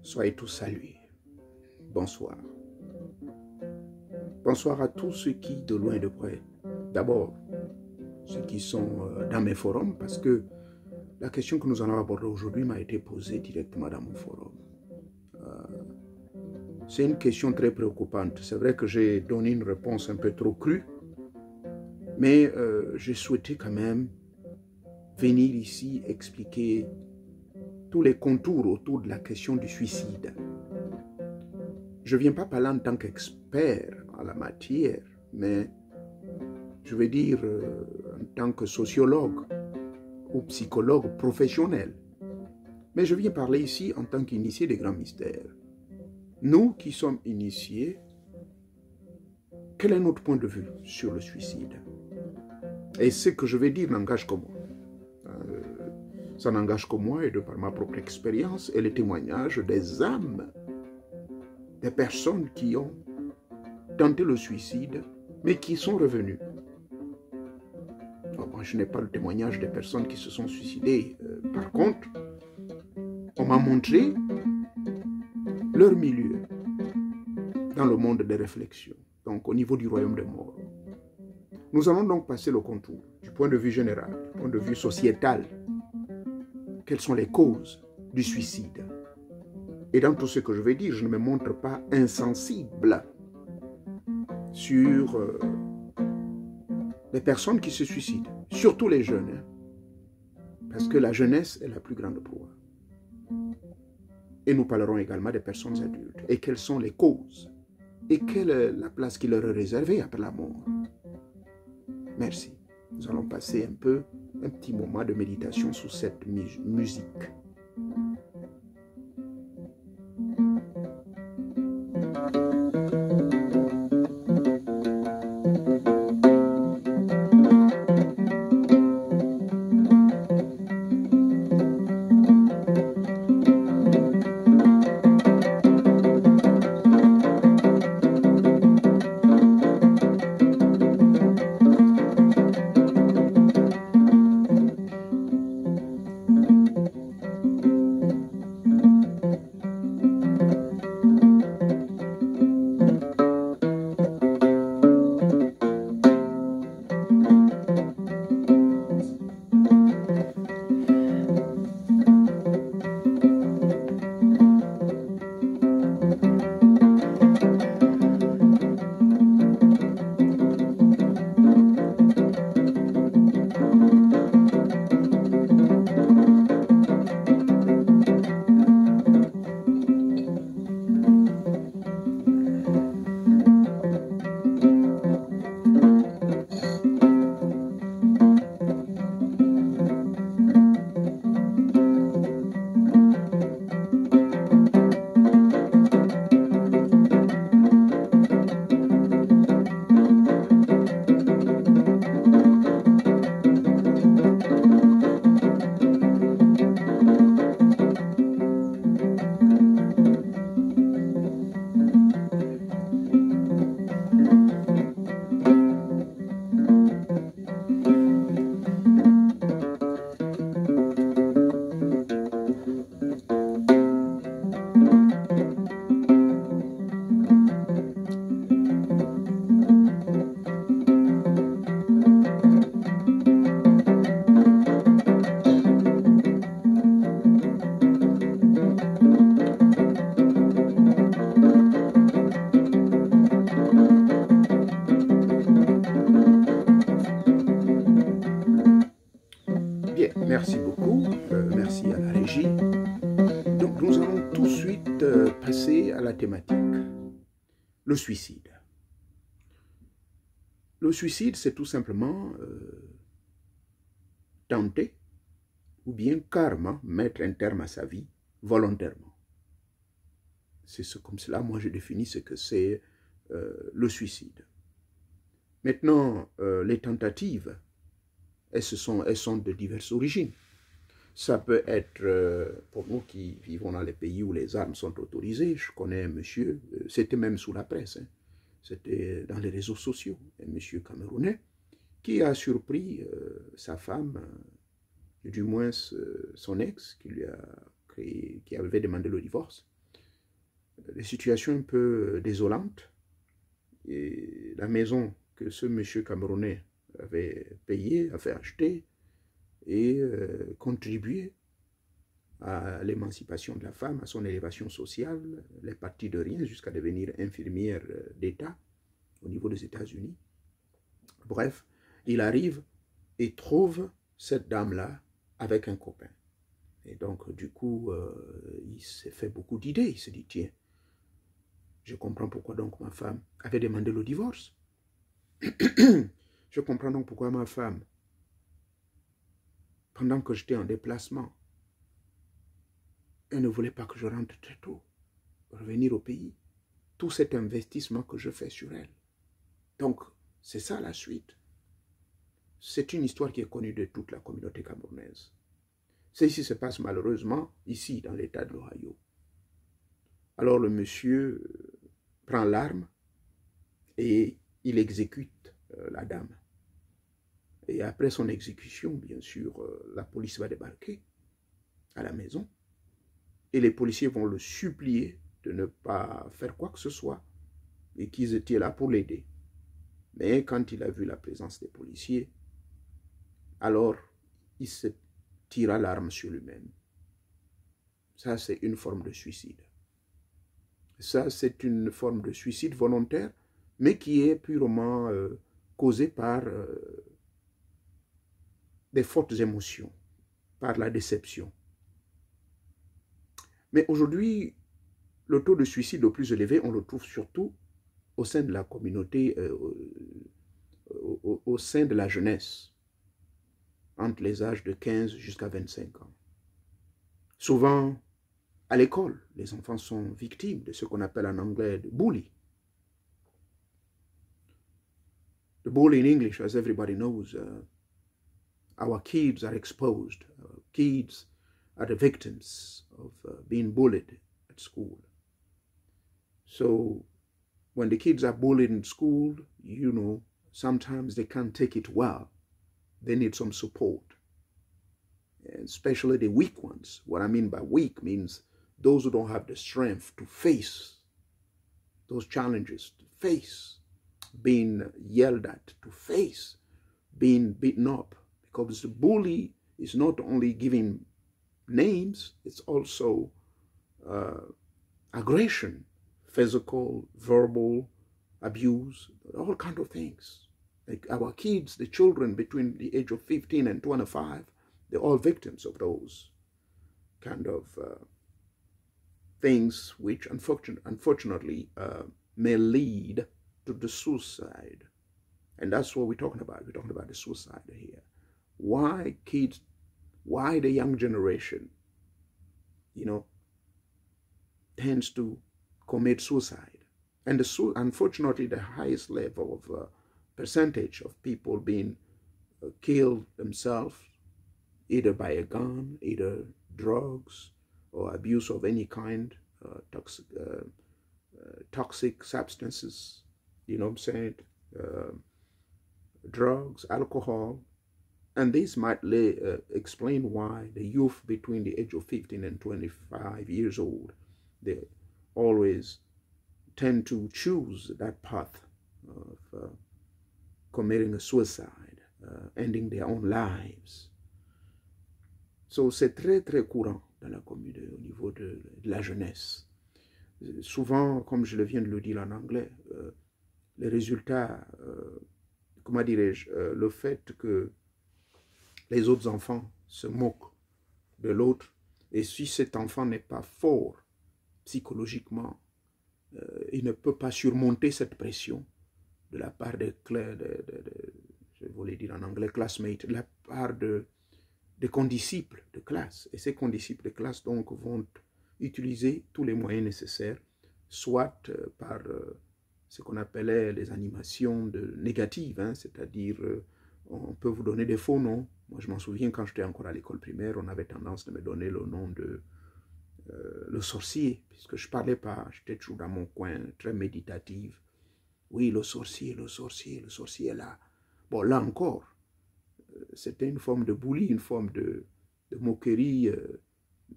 Soyez tous salués. Bonsoir. Bonsoir à tous ceux qui, de loin et de près, d'abord, ceux qui sont dans mes forums, parce que la question que nous allons aborder aujourd'hui m'a été posée directement dans mon forum. C'est une question très préoccupante. C'est vrai que j'ai donné une réponse un peu trop crue, mais j'ai souhaité quand même venir ici expliquer tous les contours autour de la question du suicide. Je ne viens pas parler en tant qu'expert en la matière, mais je veux dire en tant que sociologue ou psychologue professionnel. Mais je viens parler ici en tant qu'initié des grands mystères. Nous qui sommes initiés, quel est notre point de vue sur le suicide? Et ce que je vais dire n'engage que moi. Ça n'engage que moi et de par ma propre expérience et les témoignages des âmes, des personnes qui ont tenté le suicide, mais qui sont revenues. Alors, moi, je n'ai pas le témoignage des personnes qui se sont suicidées. Par contre, on m'a montré leur milieu dans le monde des réflexions, donc au niveau du royaume des morts. Nous allons donc passer le contour du point de vue général, du point de vue sociétal. Quelles sont les causes du suicide? Et dans tout ce que je vais dire, je ne me montre pas insensible sur les personnes qui se suicident, surtout les jeunes, hein, parce que la jeunesse est la plus grande proie. Et nous parlerons également des personnes adultes et quelles sont les causes et quelle est la place qui leur est réservée après la mort. Merci. Nous allons passer un petit moment de méditation sous cette musique. Merci beaucoup, merci à la régie. Donc nous allons tout de suite passer à la thématique, le suicide. Le suicide, c'est tout simplement tenter ou bien carrément mettre un terme à sa vie volontairement. C'est comme cela, moi je définis ce que c'est le suicide. Maintenant, les tentatives, elles sont de diverses origines. Ça peut être, pour nous qui vivons dans les pays où les armes sont autorisées, je connais un monsieur, c'était même sous la presse, hein, c'était dans les réseaux sociaux, un monsieur camerounais, qui a surpris sa femme, du moins son ex, qui avait demandé le divorce, des situations un peu désolantes. Et la maison que ce monsieur camerounais avait payée, avait achetée et contribué à l'émancipation de la femme, à son élévation sociale. Elle est partie de rien jusqu'à devenir infirmière d'État au niveau des États-Unis. Bref, il arrive et trouve cette dame-là avec un copain. Et donc, du coup, il s'est fait beaucoup d'idées. Il s'est dit, tiens, je comprends pourquoi donc ma femme avait demandé le divorce. Je comprends donc pourquoi ma femme, pendant que j'étais en déplacement, elle ne voulait pas que je rentre très tôt, revenir au pays. Tout cet investissement que je fais sur elle. Donc, c'est ça la suite. C'est une histoire qui est connue de toute la communauté camerounaise. Ceci se passe malheureusement ici, dans l'État de l'Ohio. Alors le monsieur prend l'arme et il exécute la dame. Et après son exécution, bien sûr, la police va débarquer à la maison. Et les policiers vont le supplier de ne pas faire quoi que ce soit et qu'ils étaient là pour l'aider. Mais quand il a vu la présence des policiers, alors il se tira l'arme sur lui-même. Ça, c'est une forme de suicide. Ça, c'est une forme de suicide volontaire, mais qui est purement causée par des fortes émotions, par la déception. Mais aujourd'hui, le taux de suicide le plus élevé, on le trouve surtout au sein de la communauté, au sein de la jeunesse, entre les âges de 15 jusqu'à 25 ans. Souvent, à l'école, les enfants sont victimes de ce qu'on appelle en anglais le bully. The bully in English, as everybody knows, our kids are exposed. Our kids are the victims of being bullied at school. So when the kids are bullied in school, you know, sometimes they can't take it well. They need some support, and especially the weak ones. What I mean by weak means those who don't have the strength to face those challenges, to face being yelled at, to face being beaten up. Because the bully is not only giving names, it's also aggression, physical, verbal abuse, all kinds of things. Like our kids, the children between the age of 15 and 25, they're all victims of those kind of things which unfortunately may lead to the suicide. And that's what we're talking about. We're talking about the suicide here. Why kids, why the young generation, you know, tends to commit suicide. And unfortunately, the highest level of percentage of people being killed themselves, either by a gun, either drugs, or abuse of any kind, toxic substances, you know what I'm saying, drugs, alcohol. And this might explain why the youth between the age of 15 and 25 years old, they always tend to choose that path of committing a suicide, ending their own lives. So c'est très très courant dans la communauté au niveau de la jeunesse. Souvent, comme je viens de le dire en anglais, les résultats, comment dirais-je, le fait que les autres enfants se moquent de l'autre, et si cet enfant n'est pas fort psychologiquement, il ne peut pas surmonter cette pression de la part des, je voulais dire en anglais, classmates, de la part des condisciples de classe. Et ces condisciples de classe donc vont utiliser tous les moyens nécessaires, soit par ce qu'on appelait les animations négatives, hein, c'est-à-dire on peut vous donner des faux noms. Moi, je m'en souviens quand j'étais encore à l'école primaire, on avait tendance de me donner le nom de le sorcier, puisque je ne parlais pas, j'étais toujours dans mon coin, très méditative. Oui, le sorcier est là. Bon, là encore, c'était une forme de bully, une forme de moquerie,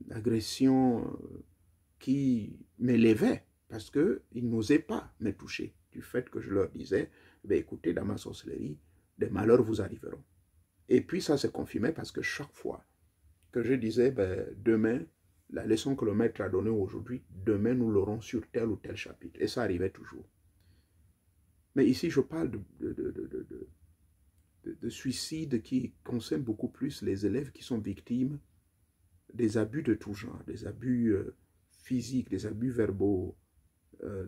d'agression qui m'élevait parce qu'ils n'osaient pas me toucher, du fait que je leur disais, ben, écoutez, dans ma sorcellerie, des malheurs vous arriveront. Et puis ça se confirmait parce que chaque fois que je disais, ben, demain, la leçon que le maître a donnée aujourd'hui, demain nous l'aurons sur tel ou tel chapitre. Et ça arrivait toujours. Mais ici, je parle de suicide qui concerne beaucoup plus les élèves qui sont victimes des abus de tout genre, des abus physiques, des abus verbaux,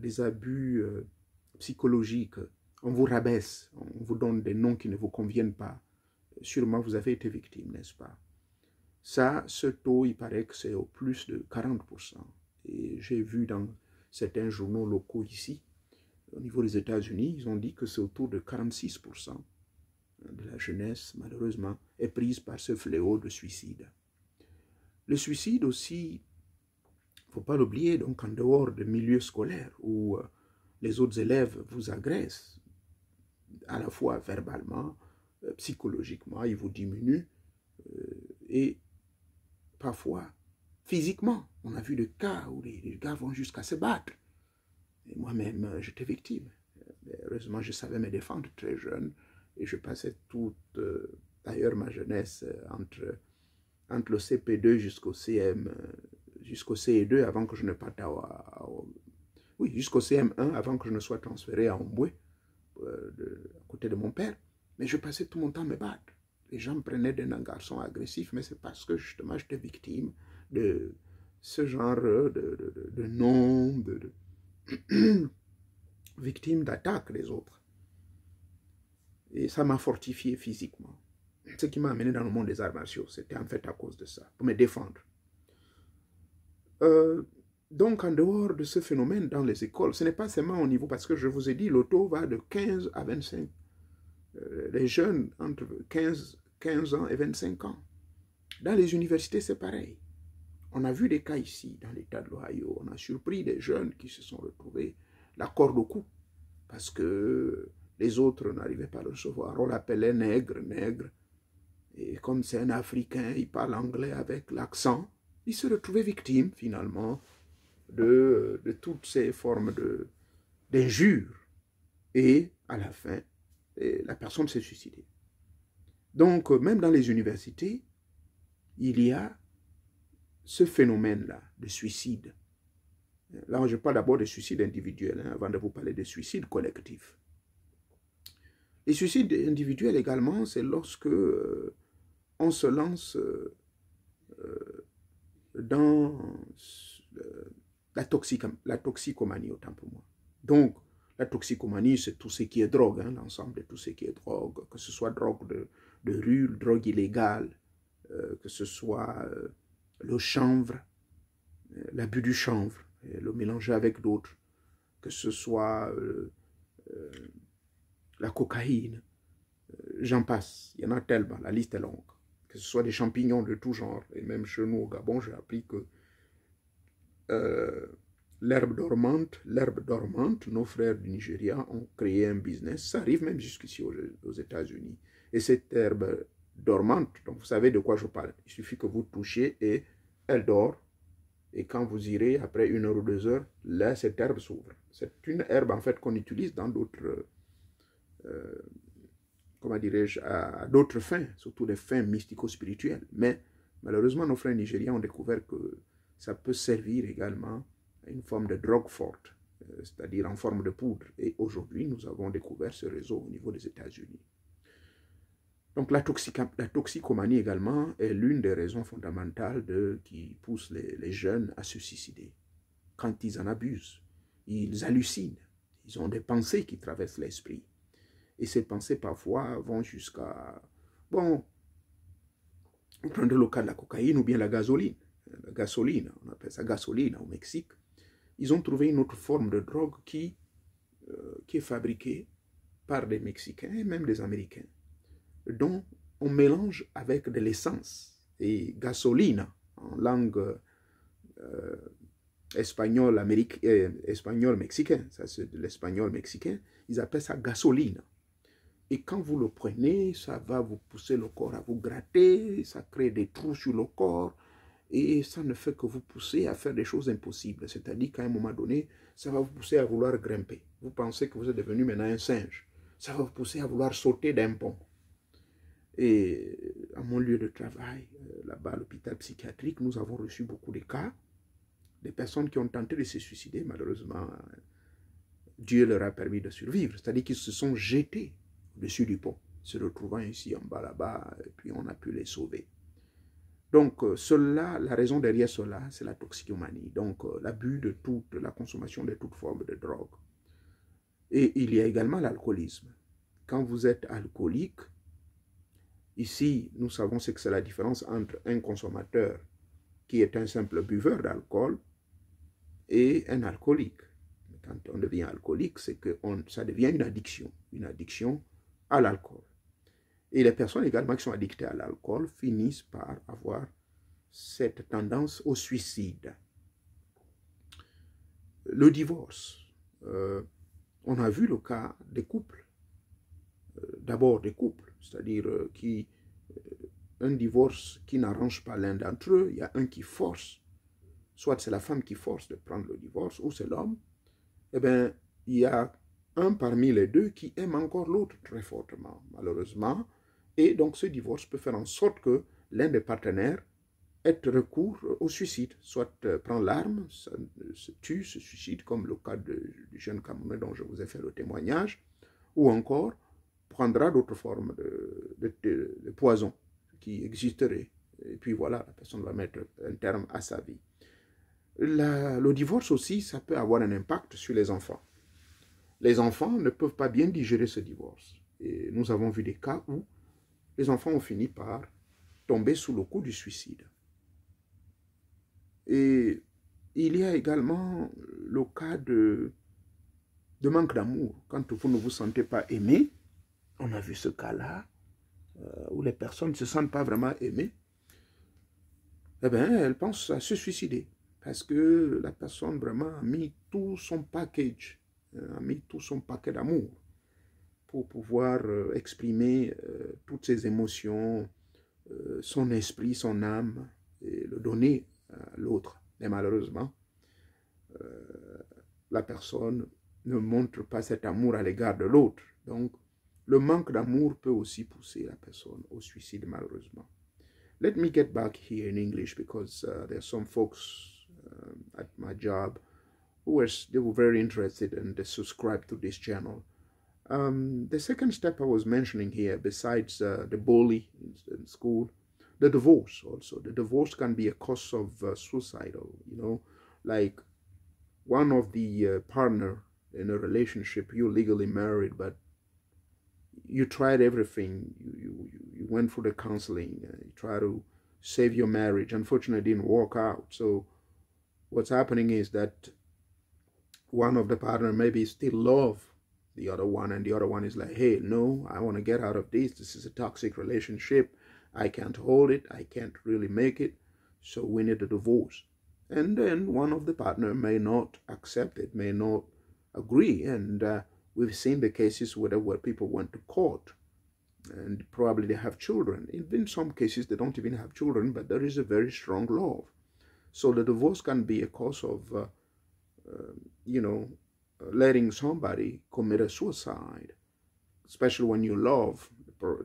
des abus psychologiques. On vous rabaisse, on vous donne des noms qui ne vous conviennent pas. Sûrement, vous avez été victime, n'est-ce pas? Ça, ce taux, il paraît que c'est au plus de 40%. Et j'ai vu dans certains journaux locaux ici, au niveau des États-Unis, ils ont dit que c'est autour de 46% de la jeunesse, malheureusement, est prise par ce fléau de suicide. Le suicide aussi, il ne faut pas l'oublier, donc en dehors de milieux scolaires où les autres élèves vous agressent, à la fois verbalement, psychologiquement, ils vous diminuent, et parfois physiquement. On a vu des cas où les gars vont jusqu'à se battre. Et moi-même, j'étais victime. Mais heureusement, je savais me défendre très jeune, et je passais toute, d'ailleurs, ma jeunesse entre le CP2 jusqu'au jusqu'au CE2 avant que je ne parte oui, jusqu'au CM1 avant que je ne sois transféré à Omboué, à côté de mon père. Mais je passais tout mon temps à me battre. Les gens me prenaient d'un garçon agressif, mais c'est parce que justement j'étais victime de ce genre de noms, victime d'attaques des autres. Et ça m'a fortifié physiquement. Ce qui m'a amené dans le monde des arts martiaux, c'était en fait à cause de ça, pour me défendre. Donc, en dehors de ce phénomène dans les écoles, ce n'est pas seulement au niveau, parce que je vous ai dit, le taux va de 15 à 25. Les jeunes entre 15 ans et 25 ans. Dans les universités, c'est pareil. On a vu des cas ici, dans l'État de l'Ohio. On a surpris des jeunes qui se sont retrouvés la corde au cou, parce que les autres n'arrivaient pas à le recevoir. On l'appelait nègre, nègre. Et comme c'est un Africain, il parle anglais avec l'accent, il se retrouvait victime, finalement, de toutes ces formes d'injures. Et, à la fin, la personne s'est suicidée. Donc, même dans les universités, il y a ce phénomène-là de suicide. Là, je parle d'abord de suicide individuel, hein, avant de vous parler de suicide collectif. Les suicides individuels également, c'est lorsque on se lance dans la toxicomanie, autant pour moi. Donc, la toxicomanie, c'est tout ce qui est drogue, hein, l'ensemble de tout ce qui est drogue, que ce soit drogue de rue, drogue illégale, que ce soit le chanvre, l'abus du chanvre, le mélanger avec d'autres, que ce soit la cocaïne, j'en passe, il y en a tellement, la liste est longue. Que ce soit des champignons de tout genre, et même chez nous au Gabon, j'ai appris que l'herbe dormante, nos frères du Nigeria ont créé un business, ça arrive même jusqu'ici aux États-Unis. Et cette herbe dormante, donc vous savez de quoi je parle, il suffit que vous touchiez et elle dort, et quand vous irez, après 1 heure ou 2 heures, là, cette herbe s'ouvre. C'est une herbe, en fait, qu'on utilise dans d'autres, comment dirais-je, à d'autres fins, surtout des fins mystico-spirituelles. Mais, malheureusement, nos frères nigériens ont découvert que ça peut servir également à une forme de drogue forte, c'est-à-dire en forme de poudre. Et aujourd'hui, nous avons découvert ce réseau au niveau des États-Unis. Donc la toxicomanie également est l'une des raisons fondamentales qui poussent les jeunes à se suicider. Quand ils en abusent, ils hallucinent, ils ont des pensées qui traversent l'esprit. Et ces pensées parfois vont jusqu'à, bon, on prend le cas de la cocaïne ou bien la gasoline. La gasoline, on appelle ça gasoline au Mexique. Ils ont trouvé une autre forme de drogue qui est fabriquée par des Mexicains et même des Américains, dont on mélange avec de l'essence. Et gasoline, en langue espagnole mexicain, ça c'est de l'espagnol mexicain, ils appellent ça gasoline. Et quand vous le prenez, ça va vous pousser le corps à vous gratter, ça crée des trous sur le corps, et ça ne fait que vous pousser à faire des choses impossibles. C'est-à-dire qu'à un moment donné, ça va vous pousser à vouloir grimper. Vous pensez que vous êtes devenu maintenant un singe. Ça va vous pousser à vouloir sauter d'un pont. Et à mon lieu de travail, là-bas à l'hôpital psychiatrique, nous avons reçu beaucoup de cas, des personnes qui ont tenté de se suicider. Malheureusement, Dieu leur a permis de survivre. C'est-à-dire qu'ils se sont jetés au-dessus du pont, se retrouvant ici en bas là-bas, et puis on a pu les sauver. Donc, cela, la raison derrière cela, c'est la toxicomanie. Donc, l'abus de toute, la consommation de toute forme de drogue. Et il y a également l'alcoolisme. Quand vous êtes alcoolique, ici, nous savons ce que c'est la différence entre un consommateur qui est un simple buveur d'alcool et un alcoolique. Quand on devient alcoolique, c'est que ça devient une addiction à l'alcool. Et les personnes également qui sont addictées à l'alcool finissent par avoir cette tendance au suicide. Le divorce. On a vu le cas des couples. D'abord des couples, c'est-à-dire un divorce qui n'arrange pas l'un d'entre eux. Il y a un qui force, soit c'est la femme qui force de prendre le divorce, ou c'est l'homme. Eh bien, il y a un parmi les deux qui aime encore l'autre très fortement, malheureusement. Et donc, ce divorce peut faire en sorte que l'un des partenaires ait recours au suicide, soit prend l'arme, se tue, se suicide, comme le cas du jeune Camerounais dont je vous ai fait le témoignage, ou encore prendra d'autres formes de poison qui existeraient. Et puis voilà, la personne va mettre un terme à sa vie. Le divorce aussi, ça peut avoir un impact sur les enfants. Les enfants ne peuvent pas bien digérer ce divorce. Et nous avons vu des cas où les enfants ont fini par tomber sous le coup du suicide. Et il y a également le cas de manque d'amour. Quand vous ne vous sentez pas aimé, on a vu ce cas-là, où les personnes ne se sentent pas vraiment aimées, eh bien, elles pensent à se suicider. Parce que la personne vraiment a mis tout son package, a mis tout son paquet d'amour pour pouvoir exprimer toutes ses émotions, son esprit, son âme, et le donner à l'autre. Mais malheureusement, la personne ne montre pas cet amour à l'égard de l'autre. Donc, le manque d'amour peut aussi pousser la personne au suicide, malheureusement. Let me get back here in English because there are some folks at my job they were very interested and they subscribed to this channel. The second step I was mentioning here, besides the bully in school, the divorce also. The divorce can be a cause of suicidal, like one of the partner in a relationship, you're legally married, but you tried everything. You went for the counseling. You try to save your marriage. Unfortunately, it didn't work out. So what's happening is that one of the partner maybe still love the other one, and the other one is like, hey, no, I want to get out of this. This is a toxic relationship. I can't hold it. I can't really make it. So we need a divorce. And then one of the partner may not accept it, may not agree. And we've seen the cases where people went to court and probably they have children. In some cases, they don't even have children, but there is a very strong love. So the divorce can be a cause of, letting somebody commit a suicide, especially when you love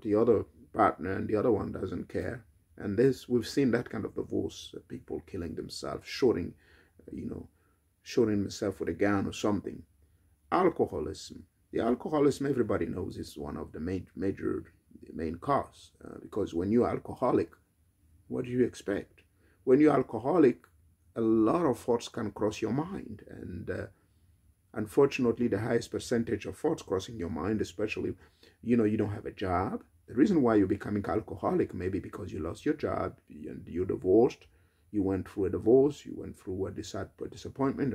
the other partner and the other one doesn't care. And we've seen that kind of divorce, people killing themselves, shooting themselves with a gun or something. Alcoholism. The alcoholism, everybody knows, is one of the main cause. Because when you're alcoholic, what do you expect? When you're alcoholic, a lot of thoughts can cross your mind. And unfortunately, the highest percentage of thoughts crossing your mind, especially, you don't have a job. The reason why you're becoming alcoholic may be because you lost your job, and you're divorced, you went through a divorce, you went through a disappointment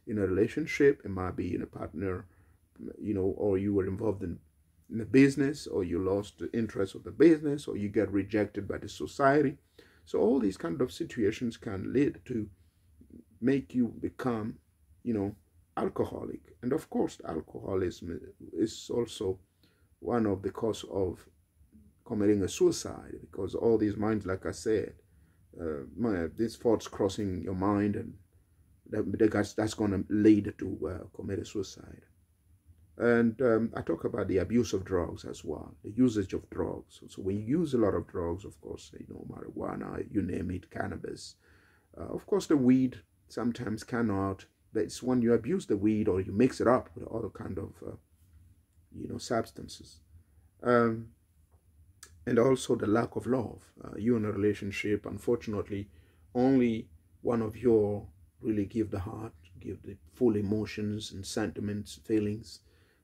in a relationship. It might be in a partner, or you were involved in a business, or you lost the interest of the business, or you get rejected by the society. So all these kind of situations can lead to make you become, alcoholic. And of course, alcoholism is also one of the cause of committing a suicide, because all these minds, like I said, these thoughts crossing your mind, and that's going to lead to commit suicide. And I talk about the abuse of drugs as well, the usage of drugs. So when you use a lot of drugs, of course, marijuana, you name it, cannabis. Of course, the weed sometimes cannot. But it's when you abuse the weed or you mix it up with other kind of, substances. And also the lack of love. You in a relationship, unfortunately, only one of you really give the heart, give the full emotions and sentiments, feelings,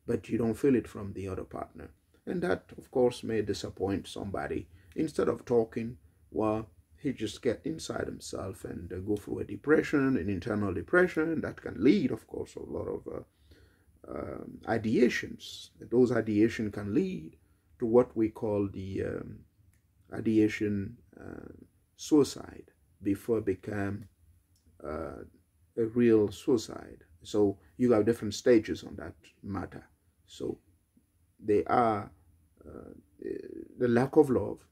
but you don't feel it from the other partner. And that, of course, may disappoint somebody. Instead of talking, well, he just get inside himself and go through a depression, an internal depression. That can lead, of course, a lot of ideations. Those ideations can lead to what we call the ideation suicide before it became a real suicide. So you have different stages on that matter. So they are the lack of love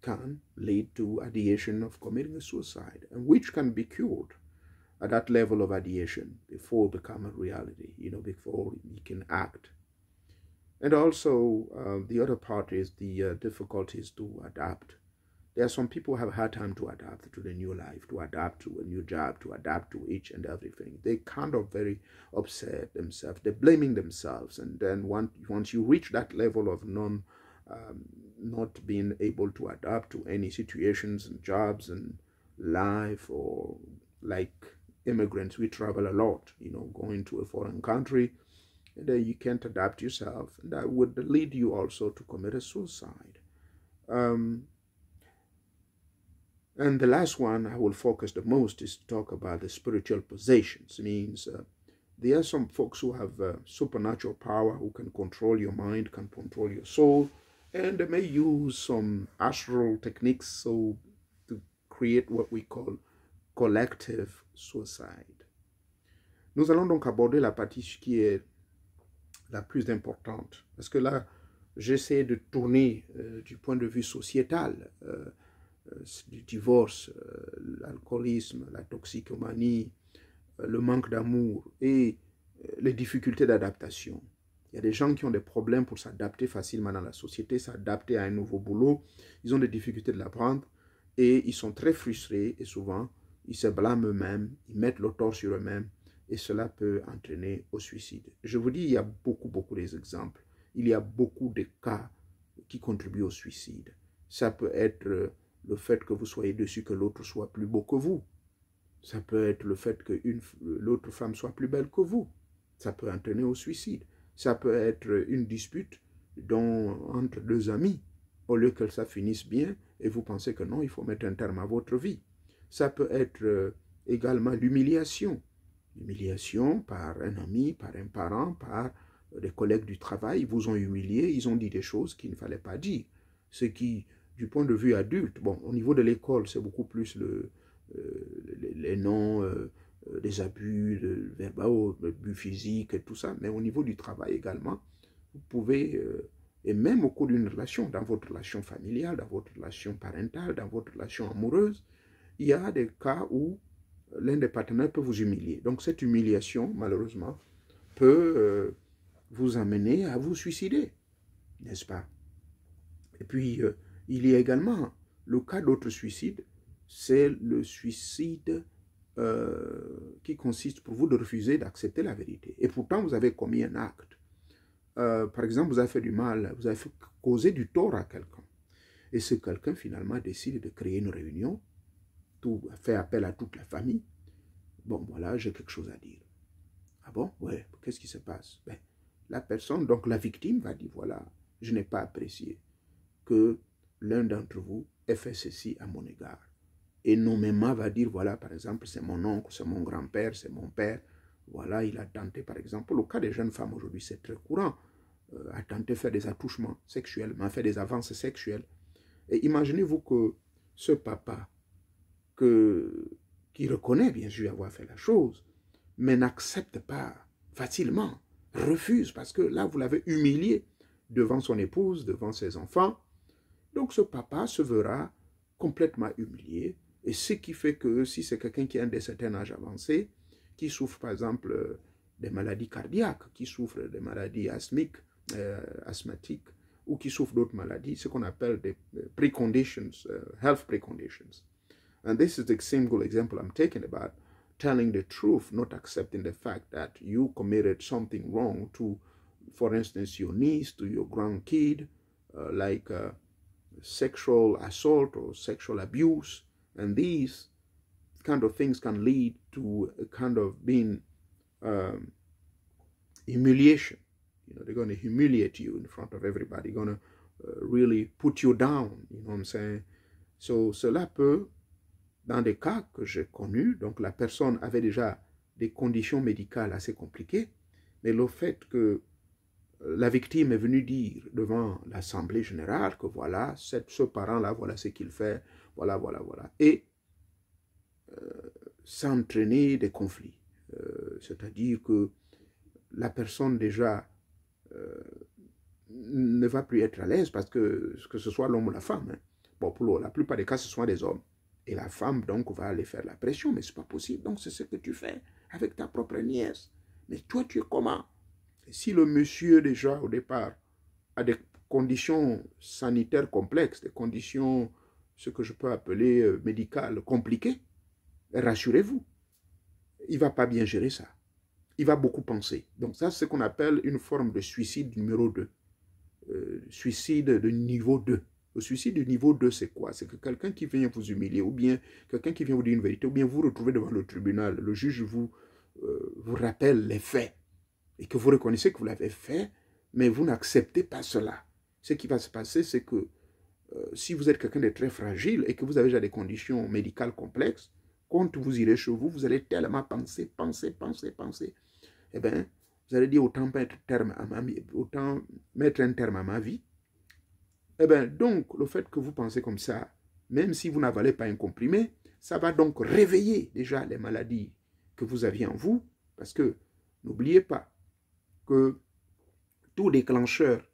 can lead to ideation of committing a suicide, and which can be cured at that level of ideation before it become a reality, before you can act. And also the other part is the difficulties to adapt. There are some people who have a hard time to adapt to the new life, to adapt to a new job, to adapt to each and everything. They kind of very upset themselves. They're blaming themselves. And then once you reach that level of not being able to adapt to any situations and jobs and life, or like immigrants, we travel a lot, going to a foreign country, and then you can't adapt yourself. And that would lead you also to commit a suicide. And the last one I will focus the most is to talk about the spiritual possessions. It means there are some folks who have supernatural power, who can control your mind, can control your soul, and they may use some astral techniques to create what we call collective suicide. Nous allons donc aborder la partie qui est la plus importante, parce que là, j'essaie de tourner du point de vue sociétal, du divorce, l'alcoolisme, la toxicomanie, le manque d'amour et les difficultés d'adaptation. Il y a des gens qui ont des problèmes pour s'adapter facilement dans la société, s'adapter à un nouveau boulot. Ils ont des difficultés de l'apprendre et ils sont très frustrés et souvent, ils se blâment eux-mêmes, ils mettent le tort sur eux-mêmes et cela peut entraîner au suicide. Je vous dis, il y a beaucoup d'exemples. Il y a beaucoup de cas qui contribuent au suicide. Ça peut être le fait que vous soyez déçu que l'autre soit plus beau que vous. Ça peut être le fait que l'autre femme soit plus belle que vous. Ça peut entraîner au suicide. Ça peut être une dispute entre deux amis. Au lieu que ça finisse bien, et vous pensez que non, il faut mettre un terme à votre vie. Ça peut être également l'humiliation. L'humiliation par un ami, par un parent, par des collègues du travail. Ils vous ont humilié, ils ont dit des choses qu'il ne fallait pas dire. Ce qui, du point de vue adulte, bon, au niveau de l'école, c'est beaucoup plus les noms, des abus verbaux, abus physiques et tout ça, mais au niveau du travail également, vous pouvez, et même au cours d'une relation, dans votre relation familiale, dans votre relation parentale, dans votre relation amoureuse, il y a des cas où l'un des partenaires peut vous humilier. Donc cette humiliation, malheureusement, peut vous amener à vous suicider, n'est-ce pas? Et puis, il y a également le cas d'autre suicide, c'est le suicide qui consiste pour vous de refuser d'accepter la vérité. Et pourtant, vous avez commis un acte. Par exemple, vous avez fait du mal, vous avez causé du tort à quelqu'un. Et ce quelqu'un, finalement, décide de créer une réunion, fait appel à toute la famille. Bon, voilà, j'ai quelque chose à dire. Ah bon? Ouais, qu'est-ce qui se passe? Ben, la personne, donc la victime, va dire, voilà, je n'ai pas apprécié que l'un d'entre vous ait fait ceci à mon égard. Et nommément va dire, voilà, par exemple, c'est mon oncle, c'est mon grand-père, c'est mon père. Voilà, il a tenté, par exemple, le cas des jeunes femmes aujourd'hui, c'est très courant, a tenté de faire des attouchements sexuels, a fait des avances sexuelles. Et imaginez-vous que ce papa, qui reconnaît bien sûr avoir fait la chose, mais n'accepte pas facilement, refuse, parce que là, vous l'avez humilié devant son épouse, devant ses enfants. Donc ce papa se verra complètement humilié, Et ce qui fait que si c'est quelqu'un qui a un certain âge avancé, qui souffre par exemple des maladies cardiaques, qui souffre des maladies asthmatiques, ou qui souffre d'autres maladies, ce qu'on appelle des preconditions, health preconditions. And this is the single example I'm taking about telling the truth, not accepting the fact that you committed something wrong to, for instance, your niece, to your grandkid, like sexual assault or sexual abuse. And these kind of things can lead to a kind of being humiliation. You know, they're going to humiliate you in front of everybody. They're going to really put you down. You know what I'm saying? So, cela peut, dans des cas que j'ai connus, donc la personne avait déjà des conditions médicales assez compliquées, mais le fait que la victime est venue dire devant l'Assemblée générale que voilà, ce parent-là, voilà ce qu'il fait, voilà, et ça a entraîné des conflits. C'est-à-dire que la personne déjà ne va plus être à l'aise parce que ce soit l'homme ou la femme. Hein. Bon, pour la plupart des cas, ce sont des hommes. Et la femme, donc, va aller faire la pression, mais ce n'est pas possible. Donc, c'est ce que tu fais avec ta propre nièce. Mais toi, tu es comment? Et si le monsieur, déjà, au départ, a des conditions sanitaires complexes, des conditions, ce que je peux appeler médicales compliquées, rassurez-vous, il ne va pas bien gérer ça. Il va beaucoup penser. Donc, ça, c'est ce qu'on appelle une forme de suicide numéro 2. Suicide de niveau 2. Le suicide de niveau 2, c'est quoi? C'est que quelqu'un qui vient vous humilier, ou bien quelqu'un qui vient vous dire une vérité, ou bien vous retrouvez devant le tribunal, le juge vous rappelle les faits, et que vous reconnaissez que vous l'avez fait, mais vous n'acceptez pas cela. Ce qui va se passer, c'est que si vous êtes quelqu'un de très fragile, et que vous avez déjà des conditions médicales complexes, quand vous irez chez vous, vous allez tellement penser, eh bien, vous allez dire autant mettre un terme à ma vie. Eh bien, donc, le fait que vous pensez comme ça, même si vous n'avalez pas un comprimé, ça va donc réveiller déjà les maladies que vous aviez en vous, parce que n'oubliez pas que tout déclencheur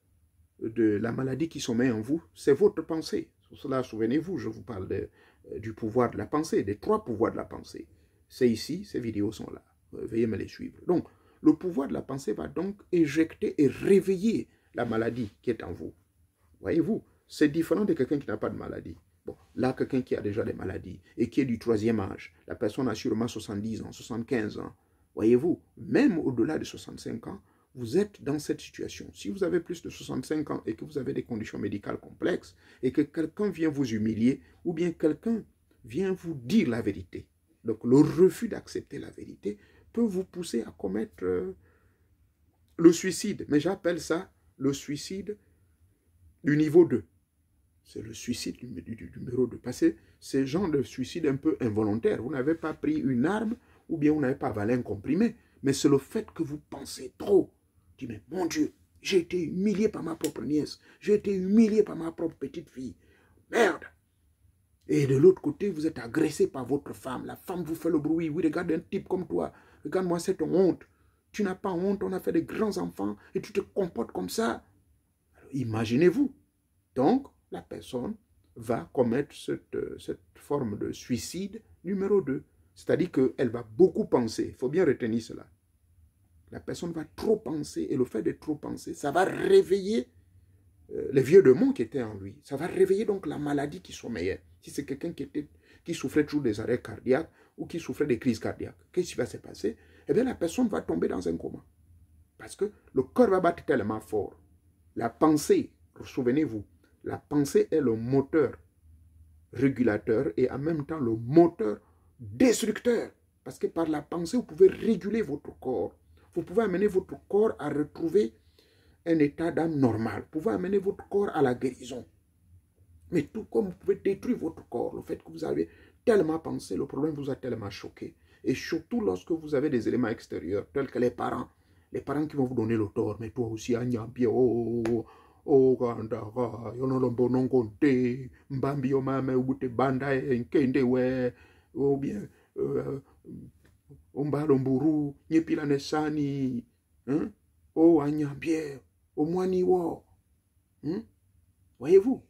de la maladie qui sommeille en vous, c'est votre pensée. Sur cela, souvenez-vous, je vous parle du pouvoir de la pensée, des 3 pouvoirs de la pensée. C'est ici, ces vidéos sont là. Veuillez me les suivre. Donc, le pouvoir de la pensée va donc éjecter et réveiller la maladie qui est en vous. Voyez-vous, c'est différent de quelqu'un qui n'a pas de maladie. Bon, là, quelqu'un qui a déjà des maladies et qui est du 3e âge, la personne a sûrement 70 ans, 75 ans. Voyez-vous, même au-delà de 65 ans, vous êtes dans cette situation. Si vous avez plus de 65 ans et que vous avez des conditions médicales complexes et que quelqu'un vient vous humilier ou bien quelqu'un vient vous dire la vérité, donc le refus d'accepter la vérité peut vous pousser à commettre le suicide. Mais j'appelle ça le suicide du niveau 2. C'est le suicide du numéro 2. Parce que c'est un genre de suicide un peu involontaire. Vous n'avez pas pris une arme ou bien vous n'avez pas avalé un comprimé. Mais c'est le fait que vous pensez trop. Tu dis, mais mon Dieu, j'ai été humilié par ma propre nièce. J'ai été humilié par ma propre petite fille. Merde. Et de l'autre côté, vous êtes agressé par votre femme. La femme vous fait le bruit. Oui, regarde un type comme toi. Regarde-moi cette honte. Tu n'as pas honte. On a fait des grands enfants et tu te comportes comme ça. Imaginez-vous. Donc, la personne va commettre cette forme de suicide numéro 2. C'est-à-dire qu'elle va beaucoup penser. Il faut bien retenir cela. La personne va trop penser et le fait de trop penser, ça va réveiller les vieux démons qui étaient en lui. Ça va réveiller donc la maladie qui sommeillait. Si c'est quelqu'un qui souffrait toujours des arrêts cardiaques ou qui souffrait des crises cardiaques, qu'est-ce qui va se passer? Eh bien, la personne va tomber dans un coma. Parce que le cœur va battre tellement fort. La pensée, souvenez-vous, la pensée est le moteur régulateur et en même temps le moteur destructeur. Parce que par la pensée, vous pouvez réguler votre corps. Vous pouvez amener votre corps à retrouver un état d'âme normal. Vous pouvez amener votre corps à la guérison. Mais tout comme vous pouvez détruire votre corps, le fait que vous avez tellement pensé, le problème vous a tellement choqué. Et surtout lorsque vous avez des éléments extérieurs, tels que les parents qui vont vous donner le tort. Mais toi aussi, Agnambie, oh, Gandara, yonolombo nongonte, mbambi omame ubute banda nkende we, ou bien, ombalomburu, nyepila nesani, hein? Oh, Agnambie, au moiniwo. Voyez-vous?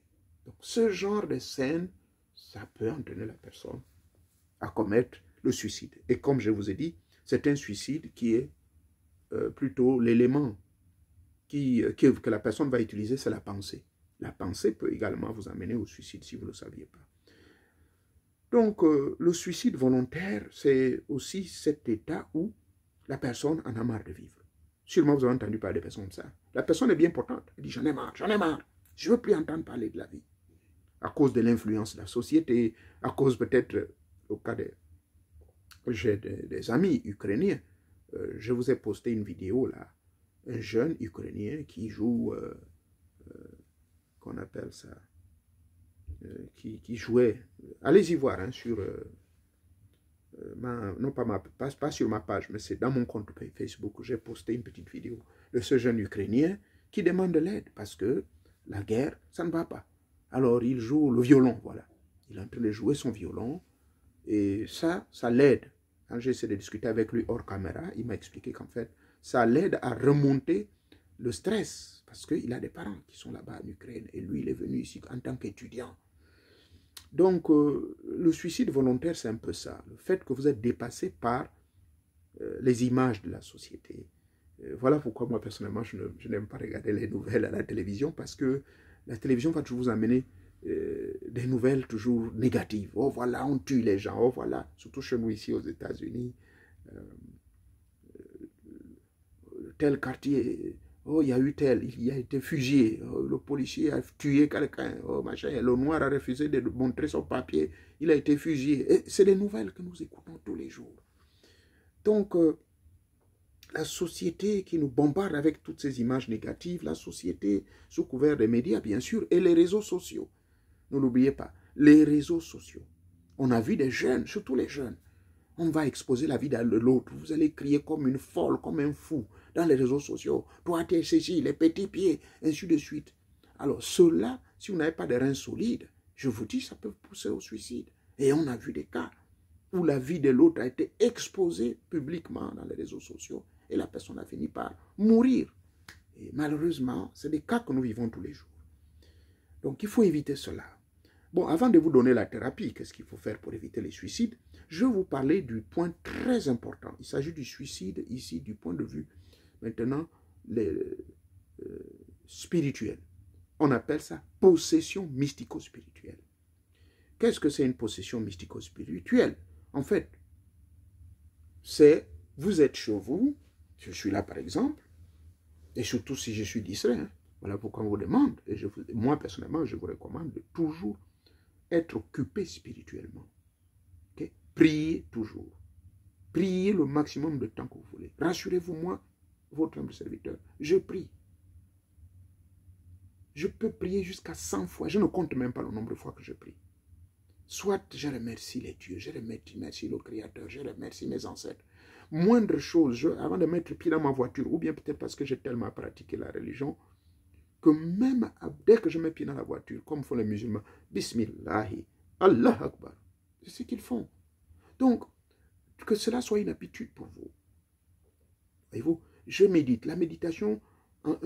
Donc, ce genre de scène ça peut entraîner la personne à commettre le suicide. Et comme je vous ai dit, c'est un suicide qui est plutôt l'élément que la personne va utiliser, c'est la pensée. La pensée peut également vous amener au suicide si vous ne le saviez pas. Donc, le suicide volontaire, c'est aussi cet état où la personne en a marre de vivre. Sûrement, vous avez entendu parler de personnes comme ça. La personne est bien portante. Elle dit, j'en ai marre, je ne veux plus entendre parler de la vie. À cause de l'influence de la société, à cause peut-être, au cas j'ai des amis ukrainiens. Je vous ai posté une vidéo là. Un jeune Ukrainien qui joue, qu'on appelle ça, qui jouait, allez-y voir, hein, sur, non pas sur ma page, mais c'est dans mon compte Facebook, j'ai posté une petite vidéo de ce jeune Ukrainien qui demande de l'aide parce que la guerre, ça ne va pas. Alors il joue le violon, voilà. Il est en train de jouer son violon et ça l'aide. Quand j'ai essayé de discuter avec lui hors caméra, il m'a expliqué qu'en fait, ça l'aide à remonter le stress parce qu'il a des parents qui sont là-bas en Ukraine et lui, il est venu ici en tant qu'étudiant. Donc, le suicide volontaire, c'est un peu ça. Le fait que vous êtes dépassé par les images de la société. Voilà pourquoi moi, personnellement, je n'aime pas regarder les nouvelles à la télévision parce que la télévision va toujours vous amener des nouvelles toujours négatives. Oh, voilà, on tue les gens. Oh, voilà. Surtout chez nous ici aux États-Unis. Tel quartier, oh, il y a eu tel, il a été fusillé, oh, le policier a tué quelqu'un, oh, machin, le noir a refusé de montrer son papier, il a été fusillé. C'est des nouvelles que nous écoutons tous les jours. Donc, la société qui nous bombarde avec toutes ces images négatives, la société sous couvert des médias, bien sûr, et les réseaux sociaux. Ne l'oubliez pas, les réseaux sociaux. On a vu des jeunes, surtout les jeunes, on va exposer la vie de l'autre. Vous allez crier comme une folle, comme un fou dans les réseaux sociaux. Toi, tu es ceci, les petits pieds, ainsi de suite. Alors, cela, si vous n'avez pas de reins solides, je vous dis, ça peut pousser au suicide. Et on a vu des cas où la vie de l'autre a été exposée publiquement dans les réseaux sociaux et la personne a fini par mourir. Et malheureusement, c'est des cas que nous vivons tous les jours. Donc, il faut éviter cela. Bon, avant de vous donner la thérapie, qu'est-ce qu'il faut faire pour éviter les suicides, je vais vous parler du point très important. Il s'agit du suicide ici du point de vue, maintenant, spirituel. On appelle ça possession mystico-spirituelle. Qu'est-ce que c'est une possession mystico-spirituelle? En fait, c'est, vous êtes chez vous, je suis là par exemple, et surtout si je suis distrait, hein, voilà pourquoi on vous demande, et moi personnellement, je vous recommande de toujours être occupé spirituellement. Okay? Priez toujours. Priez le maximum de temps que vous voulez. Rassurez-vous, moi, votre humble serviteur, je prie. Je peux prier jusqu'à 100 fois. Je ne compte même pas le nombre de fois que je prie. Soit je remercie les dieux, je remercie le Créateur, je remercie mes ancêtres. Moindre chose, avant de mettre pied dans ma voiture, ou bien peut-être parce que j'ai tellement pratiqué la religion, que même dès que je mets pied dans la voiture, comme font les musulmans, Bismillahi, Allah Akbar. C'est ce qu'ils font. Donc, que cela soit une habitude pour vous. Voyez-vous, je médite. La méditation,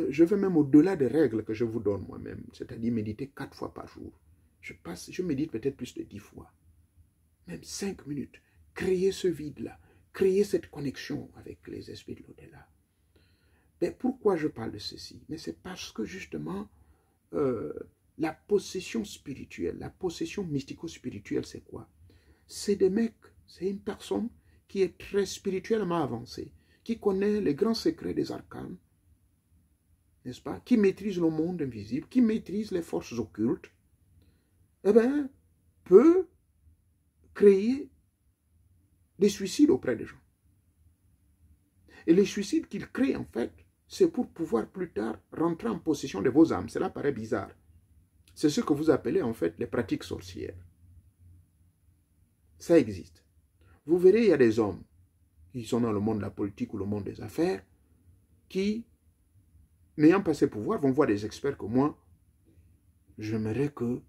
je vais même au-delà des règles que je vous donne moi-même, c'est-à-dire méditer 4 fois par jour. Je médite peut-être plus de 10 fois. Même 5 minutes. Créer ce vide-là. Créer cette connexion avec les esprits de l'au-delà. Mais pourquoi je parle de ceci? Mais c'est parce que justement, la possession spirituelle, la possession mystico-spirituelle, c'est quoi? C'est des mecs, c'est une personne qui est très spirituellement avancée, qui connaît les grands secrets des arcanes, n'est-ce pas? Qui maîtrise le monde invisible, qui maîtrise les forces occultes, eh bien, peut créer des suicides auprès des gens. Et les suicides qu'il crée, en fait, c'est pour pouvoir plus tard rentrer en possession de vos âmes. Cela paraît bizarre. C'est ce que vous appelez, en fait, les pratiques sorcières. Ça existe. Vous verrez, il y a des hommes qui sont dans le monde de la politique ou le monde des affaires, qui, n'ayant pas ces pouvoirs, vont voir des experts comme moi. J'aimerais que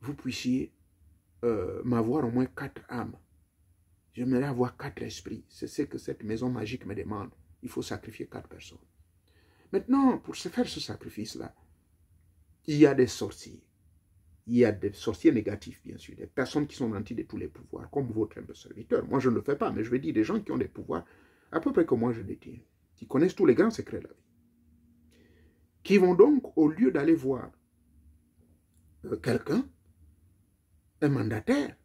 vous puissiez m'avoir au moins 4 âmes. J'aimerais avoir 4 esprits. C'est ce que cette maison magique me demande. Il faut sacrifier 4 personnes. Maintenant, pour se faire ce sacrifice-là, il y a des sorciers. il y a des sorciers négatifs, bien sûr, des personnes qui sont nantis de tous les pouvoirs, comme votre humble serviteur. Moi, je ne le fais pas, mais je vais dire des gens qui ont des pouvoirs à peu près comme moi je détiens, qui connaissent tous les grands secrets de la vie, qui vont donc, au lieu d'aller voir quelqu'un, un mandataire,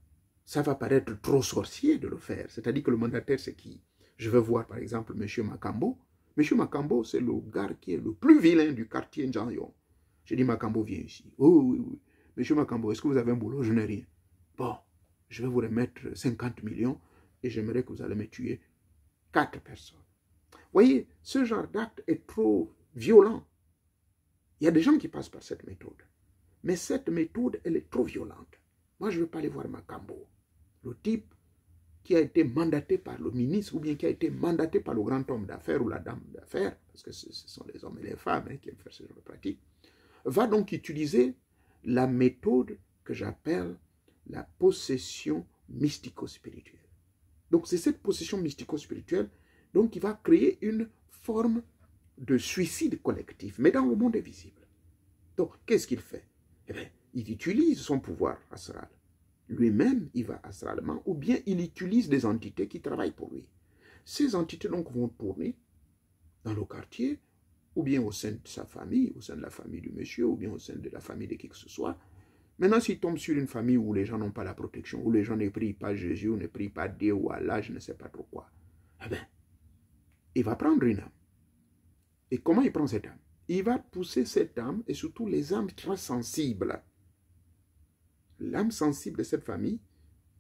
ça va paraître trop sorcier de le faire. C'est-à-dire que le mandataire, c'est qui? Je vais voir, par exemple, M. Makambo. M. Makambo, c'est le gars qui est le plus vilain du quartier Njanyon. J'ai dit, Makambo, viens ici. Oh, oui, oui. Monsieur Makambo, est-ce que vous avez un boulot? Je n'ai rien. Bon, je vais vous remettre 50 millions et j'aimerais que vous allez me tuer 4 personnes. Vous voyez, ce genre d'acte est trop violent. Il y a des gens qui passent par cette méthode. Mais cette méthode, elle est trop violente. Moi, je ne veux pas aller voir Makambo. Le type qui a été mandaté par le ministre ou bien qui a été mandaté par le grand homme d'affaires ou la dame d'affaires, parce que ce sont les hommes et les femmes qui aiment faire ce genre de pratique, va donc utiliser la méthode que j'appelle la possession mystico-spirituelle. Donc c'est cette possession mystico-spirituelle donc qui va créer une forme de suicide collectif, mais dans le monde invisible. Donc qu'est-ce qu'il fait? Eh bien, il utilise son pouvoir astral. Lui-même, il va astralement, ou bien il utilise des entités qui travaillent pour lui. Ces entités donc vont tourner dans le quartier, ou bien au sein de sa famille, au sein de la famille du monsieur, ou bien au sein de la famille de qui que ce soit. Maintenant, s'il tombe sur une famille où les gens n'ont pas la protection, où les gens ne prient pas Jésus, ou ne prient pas Dieu, ou Allah, je ne sais pas trop quoi, eh bien, il va prendre une âme. Et comment il prend cette âme? Il va pousser cette âme, et surtout les âmes très sensibles. L'âme sensible de cette famille,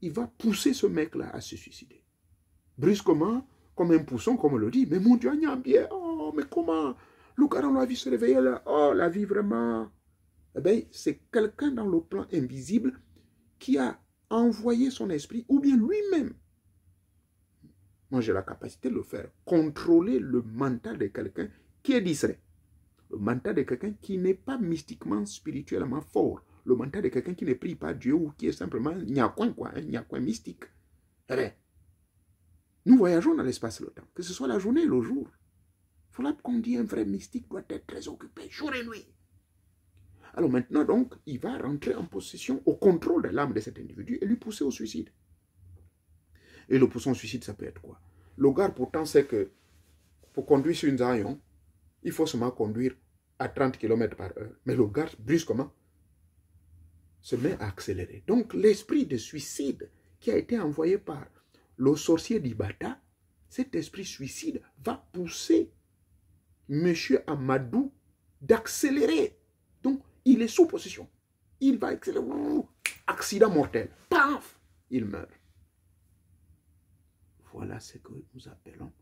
il va pousser ce mec-là à se suicider. Brusquement, comme un pousson, comme on le dit, mais mon Dieu, bien, oh, mais comment? Le gars, on l'a vu se réveiller là, oh, la vie vraiment. Eh bien, c'est quelqu'un dans le plan invisible qui a envoyé son esprit, ou bien lui-même. Moi, j'ai la capacité de le faire. Contrôler le mental de quelqu'un qui est distrait. Le mental de quelqu'un qui n'est pas mystiquement, spirituellement fort. Le mental de quelqu'un qui ne prie pas Dieu ou qui est simplement nyakouin, quoi, un nyakouin mystique. Eh bien, nous voyageons dans l'espace et le temps, que ce soit la journée et le jour. Il faudra qu'on dise un vrai mystique doit être très occupé, jour et nuit. Alors maintenant, donc, il va rentrer en possession, au contrôle de l'âme de cet individu et lui pousser au suicide. Et le pousson au suicide, ça peut être quoi? Le gars, pourtant, sait que pour conduire sur une Zion, il faut seulement conduire à 30 km/h. Mais le gars, brusquement, se met à accélérer. Donc, l'esprit de suicide qui a été envoyé par le sorcier d'Ibata, cet esprit suicide va pousser M. Amadou d'accélérer. Donc, il est sous possession. Il va accélérer. Accident mortel. Paf! Il meurt. Voilà ce que nous appelons,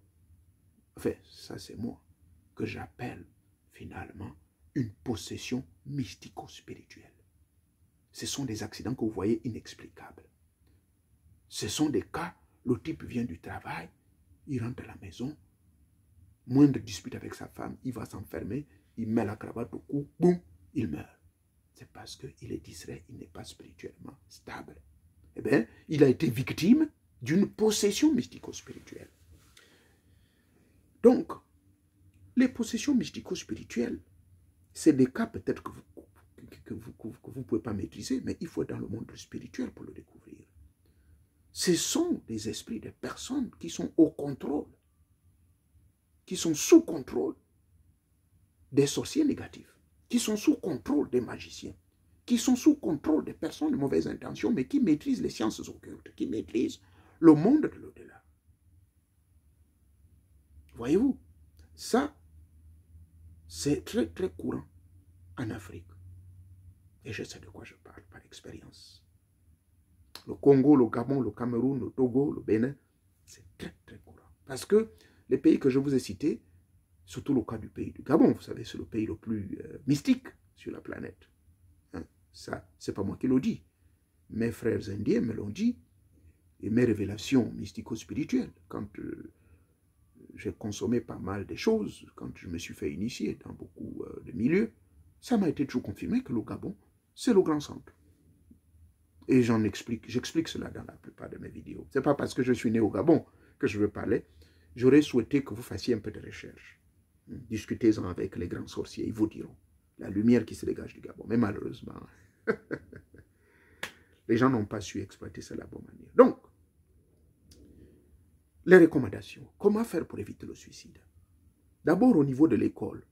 enfin, ça c'est moi, que j'appelle finalement une possession mystico-spirituelle. Ce sont des accidents que vous voyez inexplicables. Ce sont des cas, le type vient du travail, il rentre à la maison, moindre dispute avec sa femme, il va s'enfermer, il met la cravate au cou, boum, il meurt. C'est parce qu'il est distrait, il n'est pas spirituellement stable. Eh bien, il a été victime d'une possession mystico-spirituelle. Donc, les possessions mystico-spirituelles, c'est des cas peut-être que vous ne pouvez pas maîtriser, mais il faut être dans le monde spirituel pour le découvrir. Ce sont des esprits, des personnes qui sont au contrôle, qui sont sous contrôle des sorciers négatifs, qui sont sous contrôle des magiciens, qui sont sous contrôle des personnes de mauvaise intention, mais qui maîtrisent les sciences occultes, qui maîtrisent le monde de l'au-delà. Voyez-vous, ça, c'est très très courant en Afrique. Et je sais de quoi je parle par expérience. Le Congo, le Gabon, le Cameroun, le Togo, le Bénin, c'est très très courant. Parce que les pays que je vous ai cités, surtout le cas du pays du Gabon, vous savez, c'est le pays le plus mystique sur la planète. Hein? Ça, c'est pas moi qui le dis. Mes frères indiens me l'ont dit. Et mes révélations mystico-spirituelles, quand j'ai consommé pas mal de choses, quand je me suis fait initier dans beaucoup de milieux, ça m'a été toujours confirmé que le Gabon, c'est le grand centre. Et j'explique cela dans la plupart de mes vidéos. Ce n'est pas parce que je suis né au Gabon que je veux parler. J'aurais souhaité que vous fassiez un peu de recherche. Discutez-en avec les grands sorciers, ils vous diront la lumière qui se dégage du Gabon. Mais malheureusement, Les gens n'ont pas su exploiter ça de la bonne manière. Donc, les recommandations. Comment faire pour éviter le suicide? D'abord, au niveau de l'école,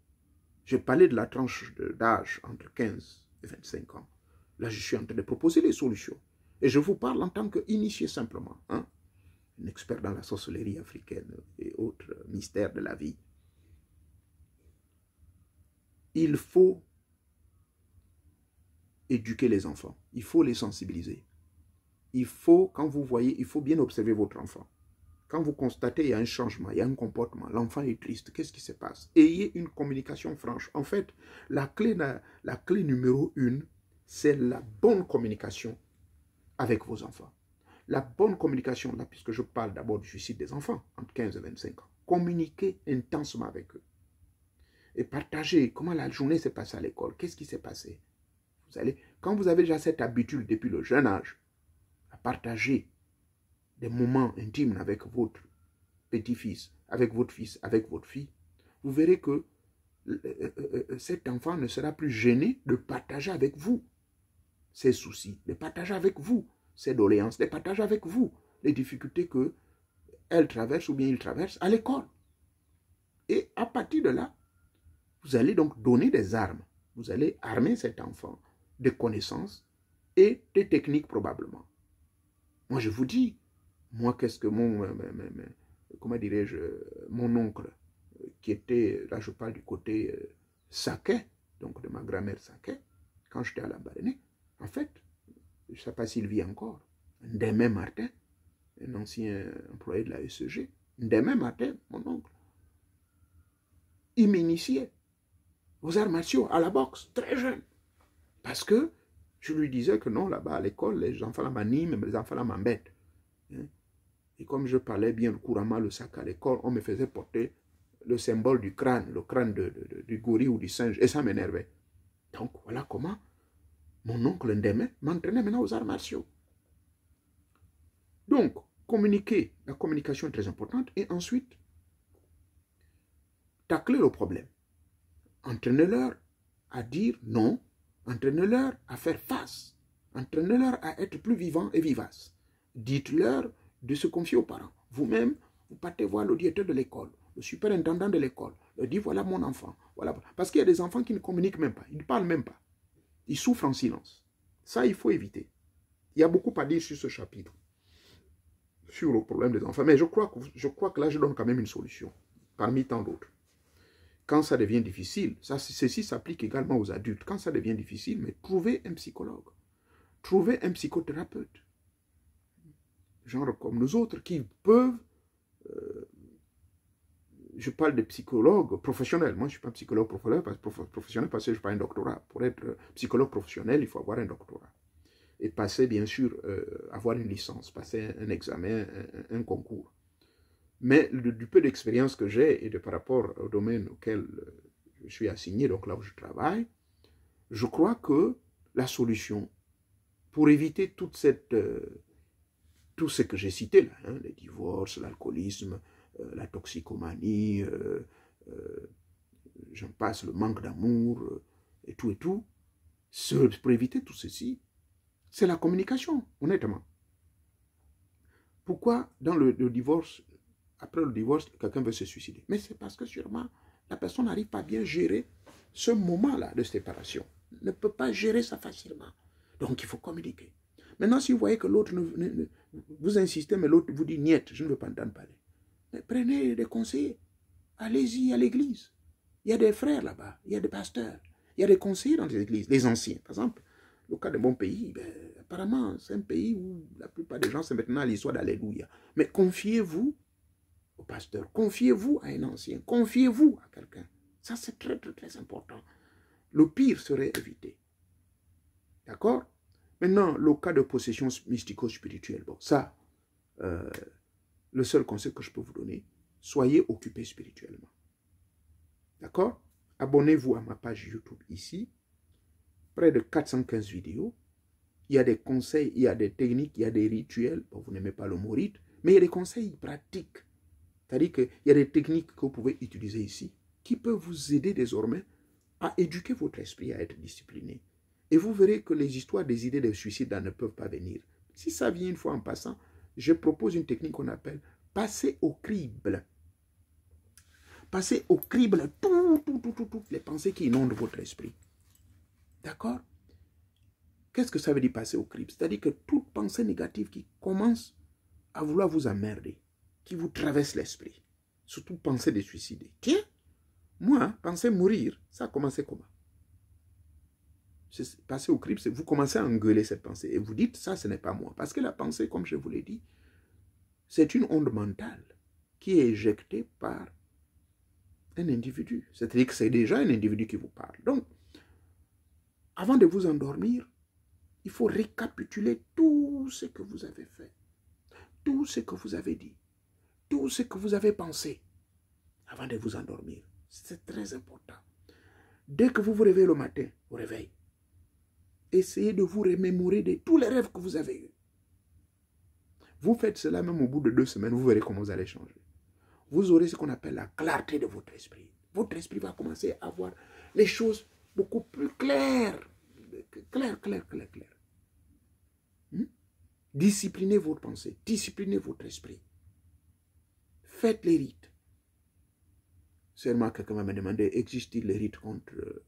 j'ai parlé de la tranche d'âge entre 15 et 25 ans. Là, je suis en train de proposer des solutions. Et je vous parle en tant qu'initié simplement. Hein? Un expert dans la sorcellerie africaine et autres mystères de la vie. Il faut éduquer les enfants. Il faut les sensibiliser. Il faut, quand vous voyez, il faut bien observer votre enfant. Quand vous constatez qu'il y a un changement, il y a un comportement, l'enfant est triste, qu'est-ce qui se passe? Ayez une communication franche. En fait, la clé numéro 1, c'est la bonne communication avec vos enfants. La bonne communication, là, puisque je parle d'abord du suicide des enfants, entre 15 et 25 ans. Communiquez intensément avec eux. Et partagez comment la journée s'est passée à l'école, qu'est-ce qui s'est passé. Quand vous avez déjà cette habitude depuis le jeune âge, à partager des moments intimes avec votre petit-fils, avec votre fils, avec votre fille, vous verrez que cet enfant ne sera plus gêné de partager avec vous ses soucis, de partager avec vous ses doléances, de partager avec vous les difficultés qu'elle traverse ou bien il traverse à l'école. Et à partir de là, vous allez donc donner des armes. Vous allez armer cet enfant de connaissances et de techniques probablement. Moi, je vous dis, moi, qu'est-ce que comment dirais-je, mon oncle, qui était, là je parle du côté Saké, donc de ma grand-mère Saké, quand j'étais à la Balénée, en fait, je ne sais pas s'il vit encore, Ndémé Martin, un ancien employé de la SEG, Ndémé Martin, mon oncle, il m'initiait aux arts martiaux, à la boxe, très jeune, parce que je lui disais que non, là-bas à l'école, les enfants là m'animent, mais les enfants là m'embêtent. Et comme je parlais bien couramment le sac à l'école, on me faisait porter le symbole du crâne, le crâne du gorille ou du singe, et ça m'énervait. Donc voilà comment mon oncle Ndémé m'entraînait maintenant aux arts martiaux. Donc, communiquer, la communication est très importante, et ensuite, tacler le problème. Entraînez-leur à dire non, entraînez-leur à faire face, entraînez-leur à être plus vivants et vivaces. Dites-leur de se confier aux parents. Vous-même, vous partez voir le directeur de l'école, le superintendant de l'école, leur dit voilà mon enfant. Voilà. Parce qu'il y a des enfants qui ne communiquent même pas, ils ne parlent même pas. Ils souffrent en silence. Ça, il faut éviter. Il y a beaucoup à dire sur ce chapitre, sur le problème des enfants. Mais je crois que là, je donne quand même une solution, parmi tant d'autres. Quand ça devient difficile, ceci s'applique également aux adultes. Quand ça devient difficile, mais trouvez un psychologue. Trouvez un psychothérapeute. Genre comme nous autres, qui peuvent... je parle de psychologues professionnels. Moi, je ne suis pas psychologue professionnel parce que je n'ai pas un doctorat. Pour être psychologue professionnel, il faut avoir un doctorat. Et passer, bien sûr, avoir une licence, passer un examen, un concours. Mais du peu d'expérience que j'ai et par rapport au domaine auquel je suis assigné, donc là où je travaille, je crois que la solution pour éviter toute cette, tout ce que j'ai cité là, hein, les divorces, l'alcoolisme, la toxicomanie, j'en passe, le manque d'amour et tout, pour éviter tout ceci, c'est la communication, honnêtement. Pourquoi dans le divorce, après le divorce, quelqu'un veut se suicider? Mais c'est parce que sûrement, la personne n'arrive pas à bien gérer ce moment-là de séparation. Ne peut pas gérer ça facilement. Donc, il faut communiquer. Maintenant, si vous voyez que l'autre, vous insistez, mais l'autre vous dit « niet, je ne veux pas entendre parler ». Mais prenez des conseillers. Allez-y à l'église. Il y a des frères là-bas, il y a des pasteurs, il y a des conseillers dans les églises, les anciens. Par exemple, le cas de mon pays, ben, apparemment, c'est un pays où la plupart des gens, c'est maintenant l'histoire d'Alléluia. Mais confiez-vous au pasteur, confiez-vous à un ancien, confiez-vous à quelqu'un. Ça, c'est très, très, très important. Le pire serait évité. D'accord? Maintenant, le cas de possession mystico-spirituelle, bon, ça, le seul conseil que je peux vous donner, soyez occupés spirituellement. D'accord? Abonnez-vous à ma page YouTube ici. Près de 415 vidéos. Il y a des conseils, il y a des techniques, il y a des rituels. Bon, vous n'aimez pas le mot rite, mais il y a des conseils pratiques. C'est-à-dire qu'il y a des techniques que vous pouvez utiliser ici qui peuvent vous aider désormais à éduquer votre esprit à être discipliné Et vous verrez que les histoires des idées de suicide là, ne peuvent pas venir. Si ça vient une fois en passant, je propose une technique qu'on appelle passer au crible. Passer au crible toutes les pensées qui inondent votre esprit. D'accord? Qu'est-ce que ça veut dire passer au crible? C'est-à-dire que toute pensée négative qui commence à vouloir vous emmerder, qui vous traverse l'esprit, surtout penser de suicider. Tiens, moi, penser mourir, ça a commencé comment? Passer au crible, c'est vous commencez à engueuler cette pensée et vous dites, ça, ce n'est pas moi. Parce que la pensée, comme je vous l'ai dit, c'est une onde mentale qui est éjectée par un individu. C'est-à-dire que c'est déjà un individu qui vous parle. Donc, avant de vous endormir, il faut récapituler tout ce que vous avez fait, tout ce que vous avez dit, tout ce que vous avez pensé avant de vous endormir. C'est très important. Dès que vous vous réveillez le matin, au réveil, essayez de vous remémorer de tous les rêves que vous avez eus. Vous faites cela même au bout de 2 semaines, vous verrez comment vous allez changer. Vous aurez ce qu'on appelle la clarté de votre esprit. Votre esprit va commencer à voir les choses beaucoup plus claires. Claires. Disciplinez votre pensée, disciplinez votre esprit. Faites les rites. Seulement, quelqu'un m'a demandé, existe-t-il les rites contre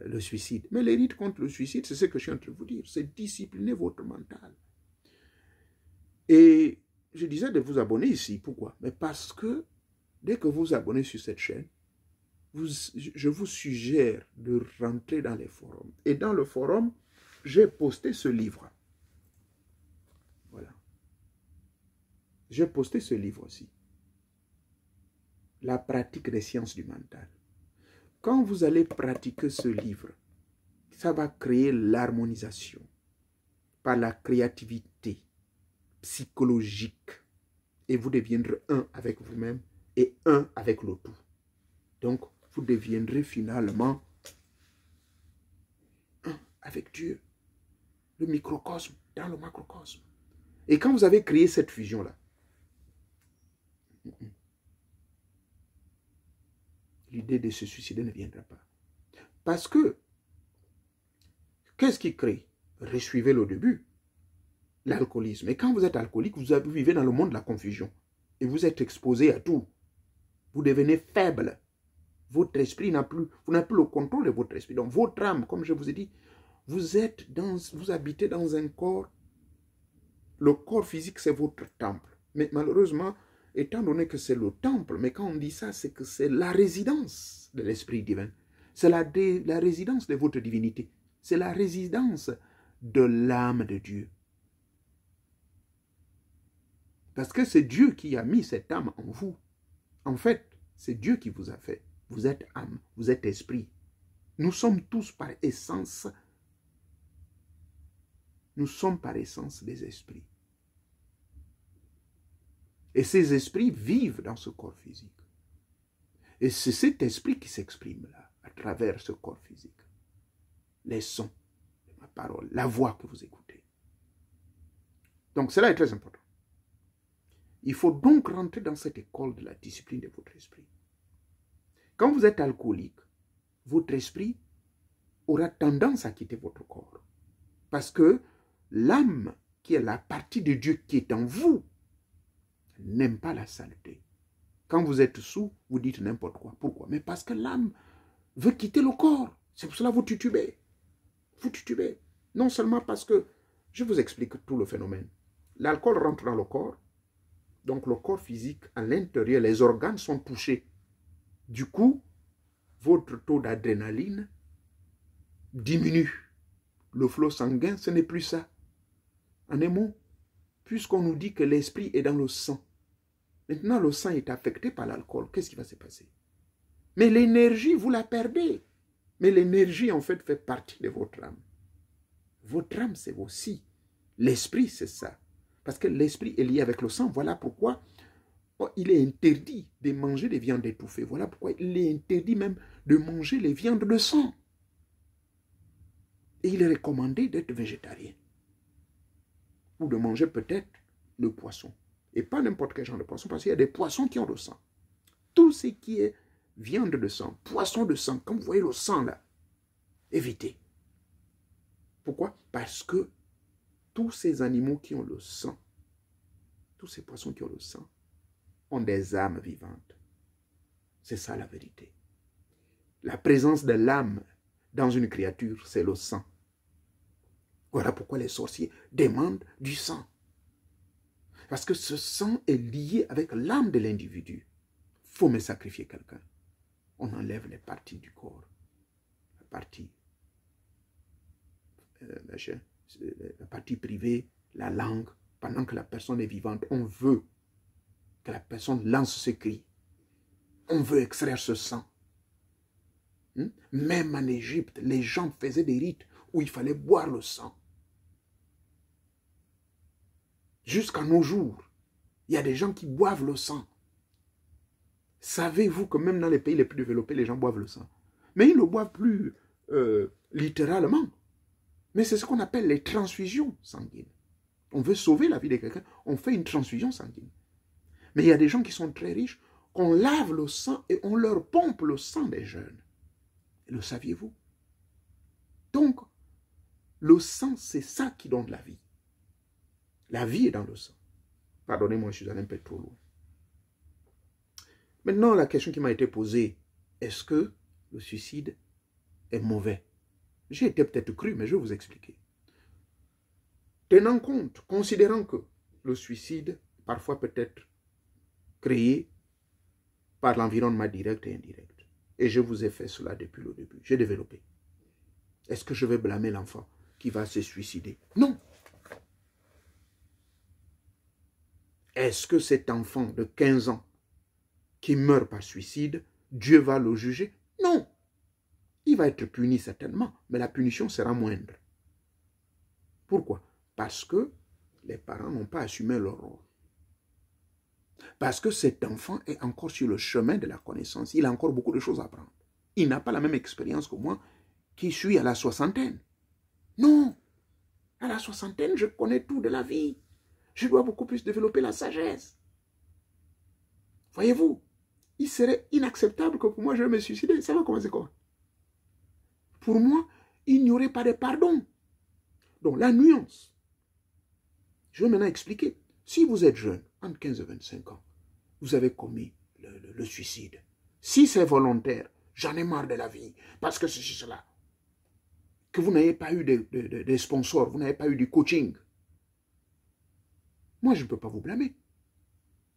le suicide? Mais les rites contre le suicide, c'est ce que je suis en train de vous dire. C'est discipliner votre mental. Et je disais de vous abonner ici. Pourquoi? Mais parce que dès que vous vous abonnez sur cette chaîne, je vous suggère de rentrer dans les forums. Et dans le forum, j'ai posté ce livre. Voilà. J'ai posté ce livre aussi. La pratique des sciences du mental. Quand vous allez pratiquer ce livre, ça va créer l'harmonisation par la créativité psychologique. Et vous deviendrez un avec vous-même et un avec le tout. Donc, vous deviendrez finalement un avec Dieu. Le microcosme dans le macrocosme. Et quand vous avez créé cette fusion-là, l'idée de se suicider ne viendra pas. Parce que, qu'est-ce qui crée? Resuivez le début. L'alcoolisme. Et quand vous êtes alcoolique, vous vivez dans le monde de la confusion. Et vous êtes exposé à tout. Vous devenez faible. Votre esprit n'a plus, vous n'avez plus le contrôle de votre esprit. Donc votre âme, comme je vous ai dit, vous habitez dans un corps. Le corps physique, c'est votre temple. Mais malheureusement, étant donné que c'est le temple, mais quand on dit ça, c'est que c'est la résidence de l'Esprit divin. C'est la résidence de votre divinité. C'est la résidence de l'âme de Dieu. Parce que c'est Dieu qui a mis cette âme en vous. En fait, c'est Dieu qui vous a fait. Vous êtes âme, vous êtes esprit. Nous sommes tous par essence, des esprits. Et ces esprits vivent dans ce corps physique. Et c'est cet esprit qui s'exprime là, à travers ce corps physique. Les sons de ma parole, la voix que vous écoutez. Donc cela est très important. Il faut donc rentrer dans cette école de la discipline de votre esprit. Quand vous êtes alcoolique, votre esprit aura tendance à quitter votre corps. Parce que l'âme, qui est la partie de Dieu qui est en vous, n'aime pas la saleté. Quand vous êtes sous, vous dites n'importe quoi. Pourquoi? Mais parce que l'âme veut quitter le corps. C'est pour cela que vous titubez. Vous titubez. Non seulement parce que, je vous explique tout le phénomène. L'alcool rentre dans le corps. Donc le corps physique, à l'intérieur, les organes sont touchés. Du coup, votre taux d'adrénaline diminue. Le flot sanguin, ce n'est plus ça. En un mot, puisqu'on nous dit que l'esprit est dans le sang, maintenant le sang est affecté par l'alcool, qu'est-ce qui va se passer? Mais l'énergie, vous la perdez. Mais l'énergie, en fait partie de votre âme. Votre âme, c'est aussi. L'esprit, c'est ça. Parce que l'esprit est lié avec le sang. Voilà pourquoi il est interdit de manger des viandes étouffées. Voilà pourquoi il est interdit même de manger les viandes de sang. Et il est recommandé d'être végétarien. Ou de manger peut-être le poisson. Et pas n'importe quel genre de poisson, parce qu'il y a des poissons qui ont le sang. Tout ce qui est viande de sang, poisson de sang, comme vous voyez le sang là, évitez. Pourquoi? Parce que tous ces animaux qui ont le sang, tous ces poissons qui ont le sang, ont des âmes vivantes. C'est ça la vérité. La présence de l'âme dans une créature, c'est le sang. Voilà pourquoi les sorciers demandent du sang. Parce que ce sang est lié avec l'âme de l'individu. Il faut me sacrifier quelqu'un. On enlève les parties du corps. La partie privée, la langue. Pendant que la personne est vivante, on veut que la personne lance ce cri. On veut extraire ce sang. Même en Égypte, les gens faisaient des rites où il fallait boire le sang. Jusqu'à nos jours, il y a des gens qui boivent le sang. Savez-vous que même dans les pays les plus développés, les gens boivent le sang? Mais ils ne le boivent plus littéralement. Mais c'est ce qu'on appelle les transfusions sanguines. On veut sauver la vie de quelqu'un, on fait une transfusion sanguine. Mais il y a des gens qui sont très riches, qu'on lave le sang et on leur pompe le sang des jeunes. Et le saviez-vous? Donc, le sang, c'est ça qui donne la vie. La vie est dans le sang. Pardonnez-moi, je suis allé un peu trop loin. Maintenant, la question qui m'a été posée, est-ce que le suicide est mauvais? J'ai été peut-être cru, mais je vais vous expliquer. Tenant compte, considérant que le suicide, parfois peut être créé par l'environnement direct et indirect, et je vous ai fait cela depuis le début, j'ai développé. Est-ce que je vais blâmer l'enfant qui va se suicider? Non. Est-ce que cet enfant de 15 ans qui meurt par suicide, Dieu va le juger? Non. Il va être puni certainement, mais la punition sera moindre. Pourquoi? Parce que les parents n'ont pas assumé leur rôle. Parce que cet enfant est encore sur le chemin de la connaissance. Il a encore beaucoup de choses à apprendre. Il n'a pas la même expérience que moi qui suis à la soixantaine. Non. À la soixantaine, je connais tout de la vie. Je dois beaucoup plus développer la sagesse. Voyez-vous, il serait inacceptable que pour moi je me suicide. Ça va commencer comment? Pour moi, il n'y aurait pas de pardon. Donc la nuance. Je vais maintenant expliquer. Si vous êtes jeune, entre 15 et 25 ans, vous avez commis le suicide. Si c'est volontaire, j'en ai marre de la vie, parce que ceci, cela. Que vous n'avez pas eu de sponsors, vous n'avez pas eu du coaching. Moi, je ne peux pas vous blâmer.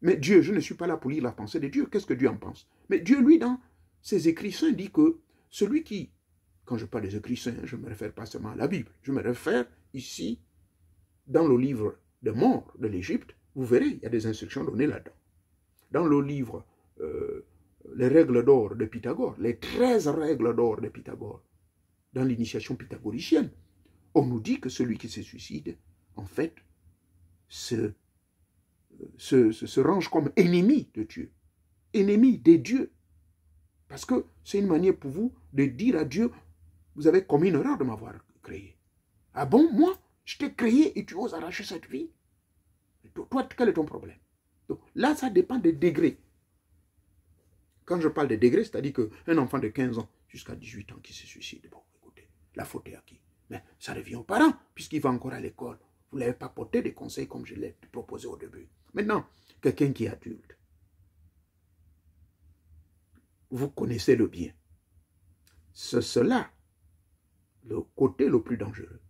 Mais Dieu, je ne suis pas là pour lire la pensée de Dieu. Qu'est-ce que Dieu en pense? Mais Dieu, lui, dans ses écrits saints, dit que celui qui, quand je parle des écrits saints, je ne me réfère pas seulement à la Bible, je me réfère ici, dans le livre de mort de l'Égypte, vous verrez, il y a des instructions données là-dedans. Dans le livre, les règles d'or de Pythagore, les 13 règles d'or de Pythagore, dans l'initiation pythagoricienne, on nous dit que celui qui se suicide, en fait, se range comme ennemi de Dieu, ennemi des dieux. Parce que c'est une manière pour vous de dire à Dieu, vous avez commis une erreur de m'avoir créé. Ah bon, moi, je t'ai créé et tu oses arracher cette vie? Toi, quel est ton problème? Donc là, ça dépend des degrés. Quand je parle de degrés, c'est-à-dire qu'un enfant de 15 ans jusqu'à 18 ans qui se suicide, bon, écoutez, la faute est à qui? Mais ça revient aux parents, puisqu'il va encore à l'école. Vous ne l'avez pas porté des conseils comme je l'ai proposé au début. Maintenant, quelqu'un qui est adulte, vous connaissez le bien. C'est cela, le côté le plus dangereux.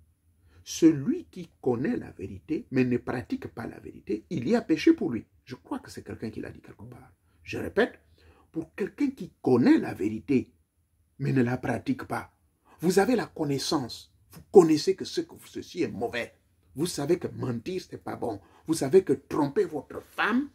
Celui qui connaît la vérité, mais ne pratique pas la vérité, il y a péché pour lui. Je crois que c'est quelqu'un qui l'a dit quelque part. Je répète, pour quelqu'un qui connaît la vérité, mais ne la pratique pas, vous avez la connaissance. Vous connaissez que ceci est mauvais. Vous savez que mentir, ce n'est pas bon. Vous savez que tromper votre femme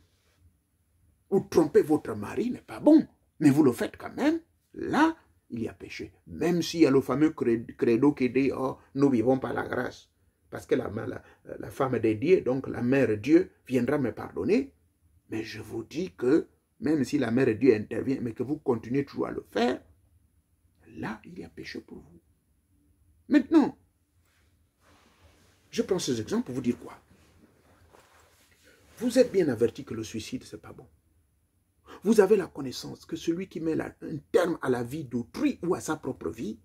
ou tromper votre mari n'est pas bon. Mais vous le faites quand même. Là, il y a péché. Même s'il y a le fameux credo qui dit, oh, nous vivons par la grâce. Parce que la femme est dédiée, donc la mère Dieu viendra me pardonner. Mais je vous dis que, même si la mère Dieu intervient, mais que vous continuez toujours à le faire, là, il y a péché pour vous. Maintenant, je prends ces exemples pour vous dire quoi? Vous êtes bien averti que le suicide, ce n'est pas bon. Vous avez la connaissance que celui qui met un terme à la vie d'autrui ou à sa propre vie,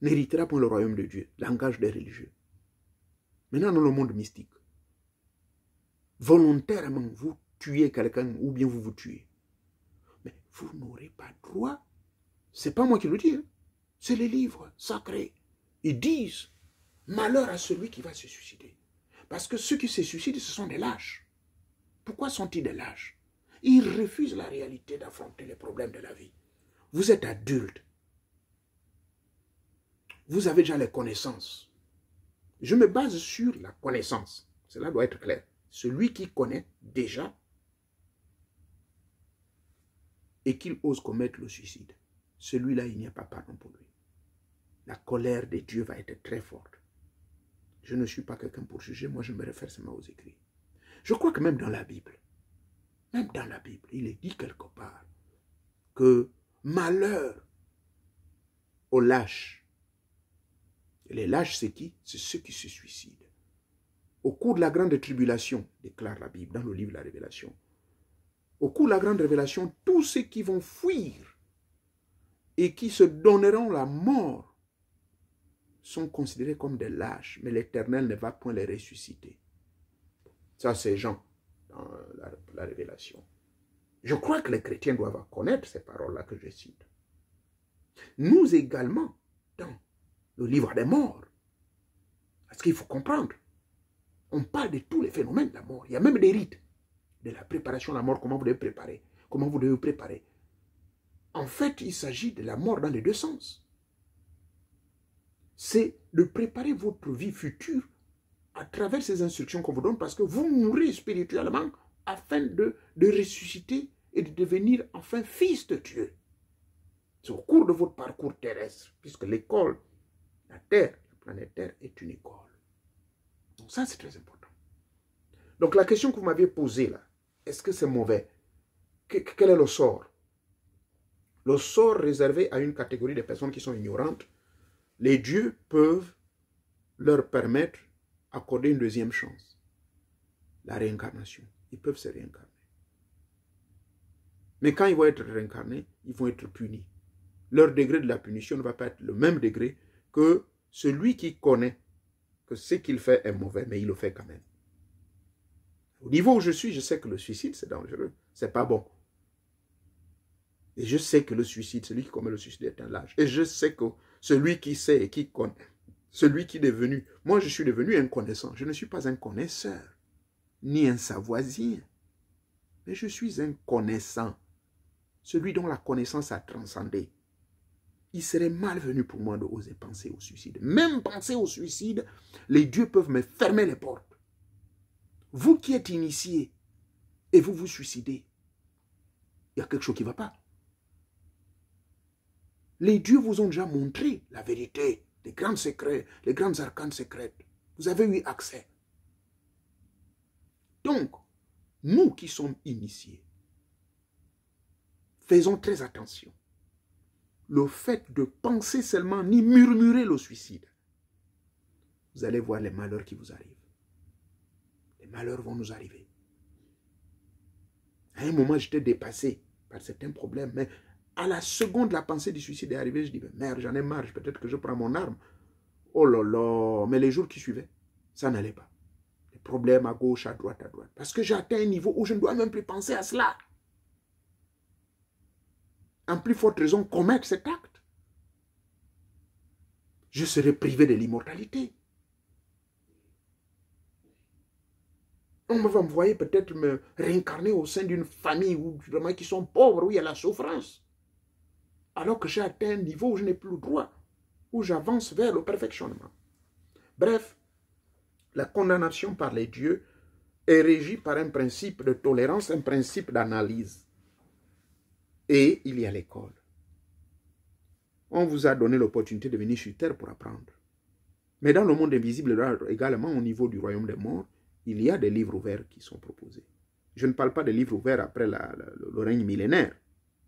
n'héritera point le royaume de Dieu. Langage des religieux. Maintenant, dans le monde mystique, volontairement, vous tuez quelqu'un ou bien vous vous tuez. Mais vous n'aurez pas droit. Ce n'est pas moi qui le dis. Hein. C'est les livres sacrés. Ils disent, malheur à celui qui va se suicider. Parce que ceux qui se suicident, ce sont des lâches. Pourquoi sont-ils des lâches? Ils refusent la réalité d'affronter les problèmes de la vie. Vous êtes adulte. Vous avez déjà les connaissances. Je me base sur la connaissance. Cela doit être clair. Celui qui connaît déjà et qu'il ose commettre le suicide, celui-là, il n'y a pas pardon pour lui. La colère de Dieu va être très forte. Je ne suis pas quelqu'un pour juger, moi je me réfère seulement aux écrits. Je crois que même dans la Bible, il est dit quelque part que malheur aux lâches. Et les lâches, c'est qui? C'est ceux qui se suicident. Au cours de la grande tribulation, déclare la Bible dans le livre de la Révélation, au cours de la grande révélation, tous ceux qui vont fuir et qui se donneront la mort sont considérés comme des lâches, mais l'Éternel ne va point les ressusciter. Ça, c'est Jean dans la Révélation. Je crois que les chrétiens doivent connaître ces paroles-là que je cite. Nous également, dans le livre des morts, parce qu'il faut comprendre, on parle de tous les phénomènes de la mort. Il y a même des rites de la préparation à la mort, comment vous devez préparer, comment vous devez vous préparer. En fait, il s'agit de la mort dans les deux sens. C'est de préparer votre vie future à travers ces instructions qu'on vous donne, parce que vous mourrez spirituellement afin de ressusciter et de devenir enfin fils de Dieu. C'est au cours de votre parcours terrestre, puisque l'école, la Terre, la planète Terre est une école. Donc ça, c'est très important. Donc la question que vous m'aviez posée là, est-ce que c'est mauvais? Quel est le sort? Le sort réservé à une catégorie de personnes qui sont ignorantes, les dieux peuvent leur permettre d'accorder une deuxième chance. La réincarnation. Ils peuvent se réincarner. Mais quand ils vont être réincarnés, ils vont être punis. Leur degré de la punition ne va pas être le même degré que celui qui connaît que ce qu'il fait est mauvais, mais il le fait quand même. Au niveau où je suis, je sais que le suicide, c'est dangereux. C'est pas bon. Et je sais que le suicide, celui qui commet le suicide est un lâche. Et je sais que celui qui sait et qui connaît, celui qui est devenu, moi je suis devenu un connaissant. Je ne suis pas un connaisseur, ni un savoisien, mais je suis un connaissant. Celui dont la connaissance a transcendé. Il serait malvenu pour moi de oser penser au suicide. Même penser au suicide, les dieux peuvent me fermer les portes. Vous qui êtes initié et vous vous suicidez, il y a quelque chose qui ne va pas. Les dieux vous ont déjà montré la vérité, les grands secrets, les grandes arcanes secrètes. Vous avez eu accès. Donc, nous qui sommes initiés, faisons très attention. Le fait de penser seulement, ni murmurer le suicide, vous allez voir les malheurs qui vous arrivent. Les malheurs vont nous arriver. À un moment, j'étais dépassé par certains problèmes, mais à la seconde, la pensée du suicide est arrivée, je dis, merde, j'en ai marre, peut-être que je prends mon arme. Oh là là, mais les jours qui suivaient, ça n'allait pas. Les problèmes à gauche, à droite, parce que j'ai atteint un niveau où je ne dois même plus penser à cela. En plus forte raison, commettre cet acte. Je serai privé de l'immortalité. On va me voir peut-être me réincarner au sein d'une famille où vraiment qui sont pauvres, où il y a la souffrance. Alors que j'ai atteint un niveau où je n'ai plus le droit, où j'avance vers le perfectionnement. Bref, la condamnation par les dieux est régie par un principe de tolérance, un principe d'analyse. Et il y a l'école. On vous a donné l'opportunité de venir sur terre pour apprendre. Mais dans le monde invisible, également au niveau du royaume des morts, il y a des livres ouverts qui sont proposés. Je ne parle pas des livres ouverts après le règne millénaire,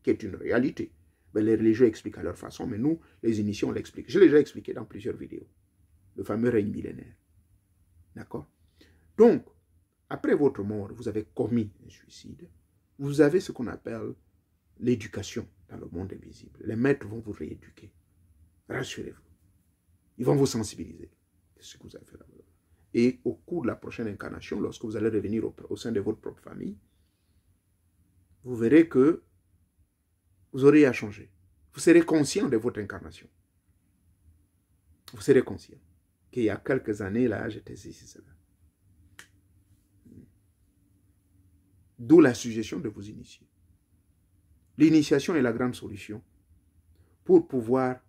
qui est une réalité. Mais les religieux expliquent à leur façon, mais nous, les initiés, on l'explique. Je l'ai déjà expliqué dans plusieurs vidéos. Le fameux règne millénaire. D'accord? Donc, après votre mort, vous avez commis un suicide. Vous avez ce qu'on appelle l'éducation dans le monde invisible. Les maîtres vont vous rééduquer. Rassurez-vous. Ils vont vous sensibiliser. C'est ce que vous avez fait là. Et au cours de la prochaine incarnation, lorsque vous allez revenir au sein de votre propre famille, vous verrez que vous aurez à changer. Vous serez conscient de votre incarnation. Vous serez conscient qu'il y a quelques années, là, j'étais ici, cela. D'où la suggestion de vous initier. L'initiation est la grande solution pour pouvoir,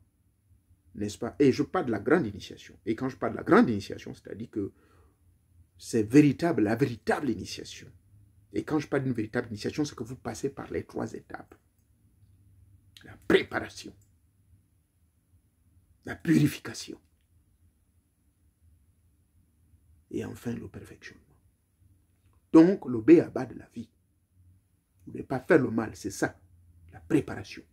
n'est-ce pas? Et je parle de la grande initiation. Et quand je parle de la grande initiation, c'est-à-dire que c'est véritable, la véritable initiation. Et quand je parle d'une véritable initiation, c'est que vous passez par les 3 étapes. La préparation, la purification et enfin le perfectionnement. Donc, le b.a.-ba de la vie. Vous ne devez pas faire le mal, c'est ça, la préparation.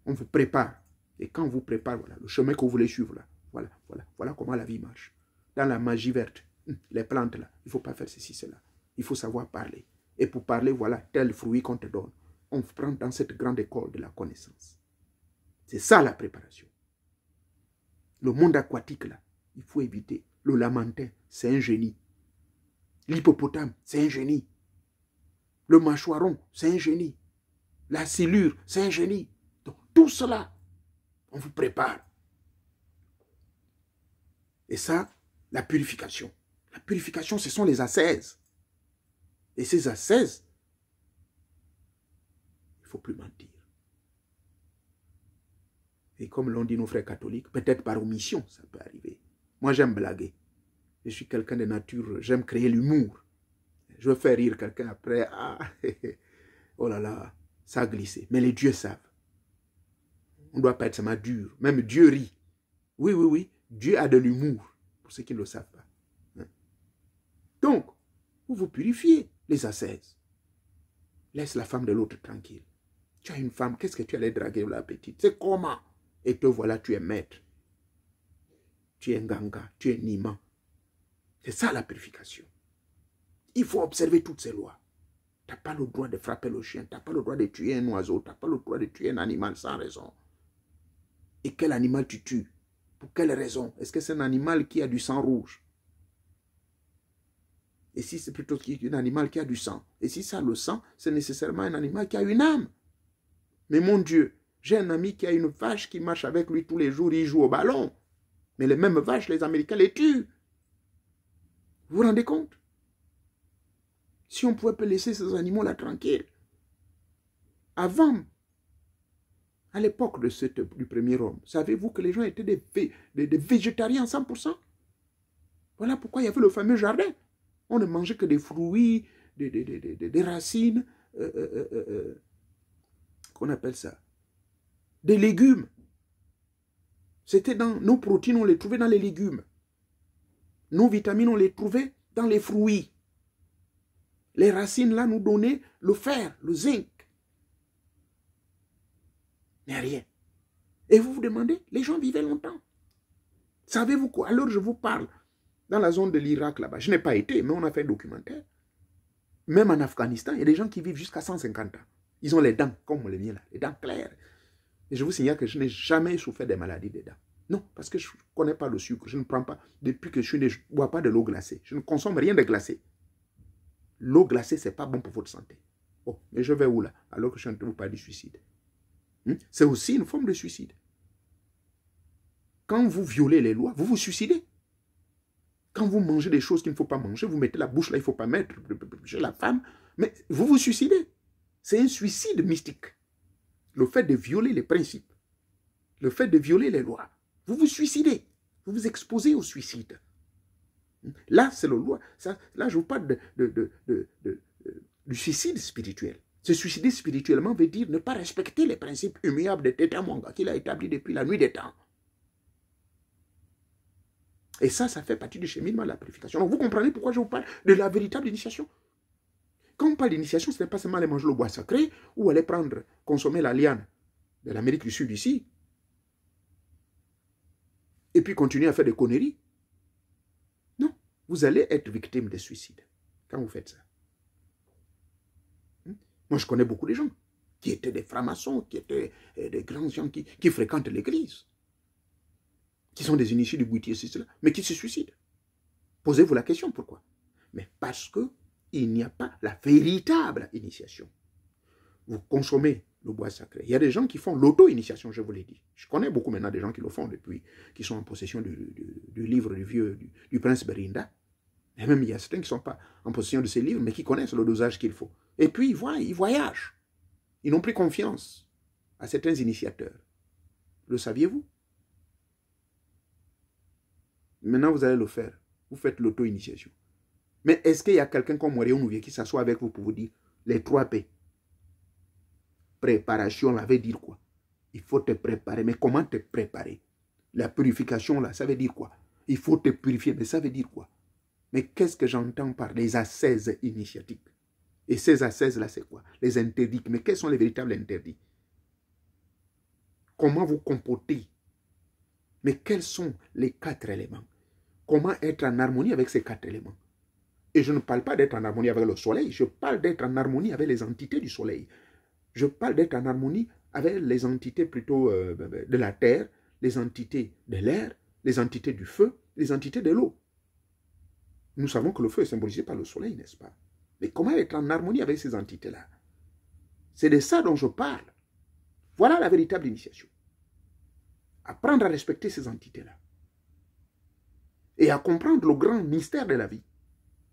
On vous prépare. Et quand on vous prépare, voilà, le chemin que vous voulez suivre, là, voilà comment la vie marche. Dans la magie verte, les plantes, là, il ne faut pas faire ceci, cela. Il faut savoir parler. Et pour parler, voilà, tel fruit qu'on te donne. On prend dans cette grande école de la connaissance. C'est ça la préparation. Le monde aquatique, là, il faut éviter. Le lamantin, c'est un génie. L'hippopotame, c'est un génie. Le mâchoiron, c'est un génie. La silure, c'est un génie. Donc, tout cela, on vous prépare. Et ça, la purification. La purification, ce sont les ascèses. Et ces ascèses, il ne faut plus mentir. Et comme l'ont dit nos frères catholiques, peut-être par omission, ça peut arriver. Moi, j'aime blaguer. Je suis quelqu'un de nature, j'aime créer l'humour. Je veux faire rire quelqu'un après. Ah, oh là là, ça a glissé. Mais les dieux savent. On ne doit pas être seulement dur. Même Dieu rit. Oui, oui, oui. Dieu a de l'humour. Pour ceux qui ne le savent pas. Donc, vous vous purifiez les ascèses. Laisse la femme de l'autre tranquille. Tu as une femme, qu'est-ce que tu allais draguer la petite? C'est comment? Et te voilà, tu es maître. Tu es nganga, tu es nima. C'est ça la purification. Il faut observer toutes ces lois. Tu n'as pas le droit de frapper le chien, tu n'as pas le droit de tuer un oiseau, tu n'as pas le droit de tuer un animal sans raison. Et quel animal tu tues? Pour quelle raison? Est-ce que c'est un animal qui a du sang rouge? Et si c'est plutôt un animal qui a du sang? Et si ça a le sang, c'est nécessairement un animal qui a une âme. Mais mon Dieu, j'ai un ami qui a une vache qui marche avec lui tous les jours, il joue au ballon. Mais les mêmes vaches, les Américains les tuent. Vous vous rendez compte? Si on pouvait laisser ces animaux-là tranquilles. Avant, à l'époque du premier homme, savez-vous que les gens étaient des végétariens à 100%? Voilà pourquoi il y avait le fameux jardin. On ne mangeait que des fruits, des racines, qu'on appelle ça, des légumes. C'était dans nos protéines, on les trouvait dans les légumes. Nos vitamines, on les trouvait dans les fruits. Les racines là nous donnaient le fer, le zinc. Mais rien. Et vous vous demandez, les gens vivaient longtemps. Savez-vous quoi? Alors je vous parle, dans la zone de l'Irak là-bas, je n'ai pas été, mais on a fait un documentaire. Même en Afghanistan, il y a des gens qui vivent jusqu'à 150 ans. Ils ont les dents, comme les miens là, les dents claires. Et je vous signale que je n'ai jamais souffert des maladies des dents. Non, parce que je ne connais pas le sucre, je ne prends pas, depuis que je ne bois pas de l'eau glacée. Je ne consomme rien de glacé. L'eau glacée, ce n'est pas bon pour votre santé. Oh, mais je vais où là? Alors que je suis en train de vous parler du suicide. C'est aussi une forme de suicide. Quand vous violez les lois, vous vous suicidez. Quand vous mangez des choses qu'il ne faut pas manger, vous mettez la bouche là, il ne faut pas mettre chez la femme, mais vous vous suicidez. C'est un suicide mystique. Le fait de violer les principes, le fait de violer les lois, vous vous suicidez. Vous vous exposez au suicide. Là, c'est le loi. Là, je vous parle du suicide spirituel. Se suicider spirituellement veut dire ne pas respecter les principes immuables de Teta Mwanga qu'il a établis depuis la nuit des temps. Et ça fait partie du cheminement de la purification. Donc vous comprenez pourquoi je vous parle de la véritable initiation. Quand on parle d'initiation, ce n'est pas seulement aller manger le bois sacré ou aller consommer la liane de l'Amérique du Sud ici. Et puis continuer à faire des conneries. Non, vous allez être victime de suicide quand vous faites ça. Moi, je connais beaucoup de gens qui étaient des francs-maçons, qui étaient des grands gens qui fréquentent l'église. qui sont des initiés du Bouiti et cela, mais qui se suicident. Posez-vous la question, pourquoi? Mais parce qu'il n'y a pas la véritable initiation. Vous consommez le bois sacré. Il y a des gens qui font l'auto-initiation, je vous l'ai dit. Je connais beaucoup maintenant des gens qui le font depuis, qui sont en possession du livre du prince Berinda. Et même il y a certains qui ne sont pas en possession de ces livres, mais qui connaissent le dosage qu'il faut. Et puis ils voyagent. Ils n'ont plus confiance à certains initiateurs. Le saviez-vous? Maintenant, vous allez le faire. Vous faites l'auto-initiation. Mais est-ce qu'il y a quelqu'un comme Moréon Nouvier qui s'assoit avec vous pour vous dire les 3 P? Préparation, là, veut dire quoi? Il faut te préparer. Mais comment te préparer? La purification, là, ça veut dire quoi? Il faut te purifier. Mais ça veut dire quoi? Mais qu'est-ce que j'entends par les ascèses initiatiques? Et ces ascèses-là, c'est quoi? Les interdits. Mais quels sont les véritables interdits? Comment vous comportez? Mais quels sont les 4 éléments? Comment être en harmonie avec ces 4 éléments? Et je ne parle pas d'être en harmonie avec le soleil, je parle d'être en harmonie avec les entités du soleil. Je parle d'être en harmonie avec les entités plutôt de la terre, les entités de l'air, les entités du feu, les entités de l'eau. Nous savons que le feu est symbolisé par le soleil, n'est-ce pas? Mais comment être en harmonie avec ces entités-là? C'est de ça dont je parle. Voilà la véritable initiation. Apprendre à respecter ces entités-là. Et à comprendre le grand mystère de la vie.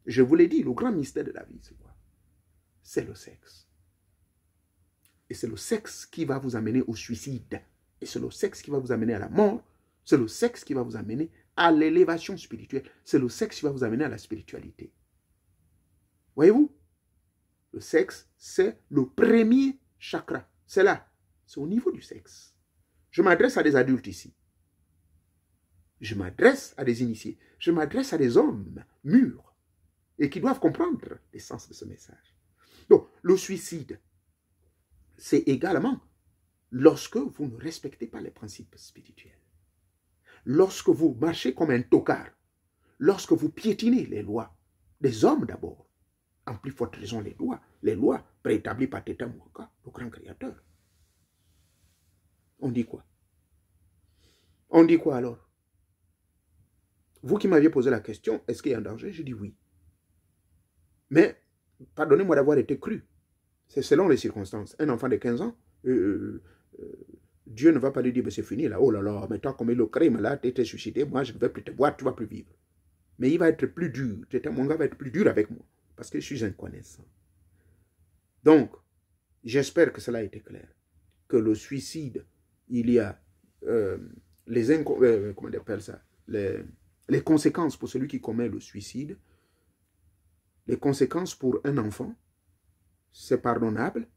Je vous l'ai dit, le grand mystère de la vie, c'est quoi? C'est le sexe. Et c'est le sexe qui va vous amener au suicide. Et c'est le sexe qui va vous amener à la mort. C'est le sexe qui va vous amener à l'élévation spirituelle. C'est le sexe qui va vous amener à la spiritualité. Voyez-vous? Le sexe, c'est le premier chakra. C'est là. C'est au niveau du sexe. Je m'adresse à des adultes ici. Je m'adresse à des initiés. Je m'adresse à des hommes mûrs et qui doivent comprendre l'essence de ce message. Donc, le suicide, c'est également lorsque vous ne respectez pas les principes spirituels. Lorsque vous marchez comme un tocard, lorsque vous piétinez les lois des hommes d'abord, en plus forte raison les lois préétablies par Teta Mouaka, le grand créateur. On dit quoi? On dit quoi alors? Vous qui m'aviez posé la question, est-ce qu'il y a un danger? Je dis oui. Mais, pardonnez-moi d'avoir été cru. C'est selon les circonstances. Un enfant de 15 ans, Dieu ne va pas lui dire, c'est fini là, oh là là, mais toi comme le crime là, tu étais suicidé, moi je ne vais plus te voir, tu ne vas plus vivre. Mais il va être plus dur, mon gars va être plus dur avec moi, parce que je suis inconnaissant. Donc, j'espère que cela a été clair. Que le suicide, il y a comment on appelle ça, les conséquences pour celui qui commet le suicide, les conséquences pour un enfant, c'est pardonnable.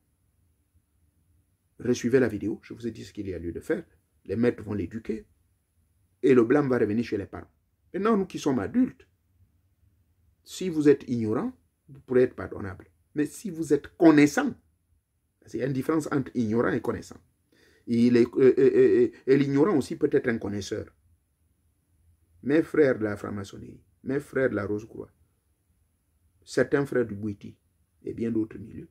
Resuivez la vidéo, je vous ai dit ce qu'il y a lieu de faire. Les maîtres vont l'éduquer et le blâme va revenir chez les parents. Maintenant, nous qui sommes adultes, si vous êtes ignorant, vous pourrez être pardonnable. Mais si vous êtes connaissant, il y a une différence entre ignorant et connaissant. Et l'ignorant aussi peut être un connaisseur. Mes frères de la franc-maçonnerie, mes frères de la Rose-Croix, certains frères du Bouiti et bien d'autres milieux,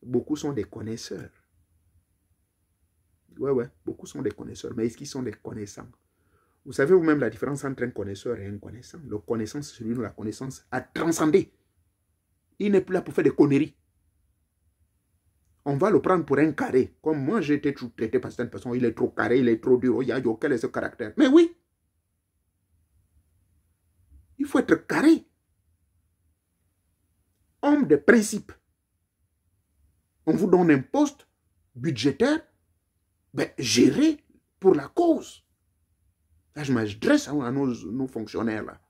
beaucoup sont des connaisseurs. Ouais, beaucoup sont des connaisseurs, mais est-ce qu'ils sont des connaissants? Vous savez vous-même la différence entre un connaisseur et un connaissant. Le connaissant, c'est celui dont la connaissance a transcendé. Il n'est plus là pour faire des conneries. On va le prendre pour un carré. Comme moi, j'ai été traité par certaines personnes, il est trop carré, il est trop dur, quel est ce caractère? Mais oui, il faut être carré. Homme de principe. On vous donne un poste budgétaire, géré pour la cause. Là, je m'adresse à nos fonctionnaires, là,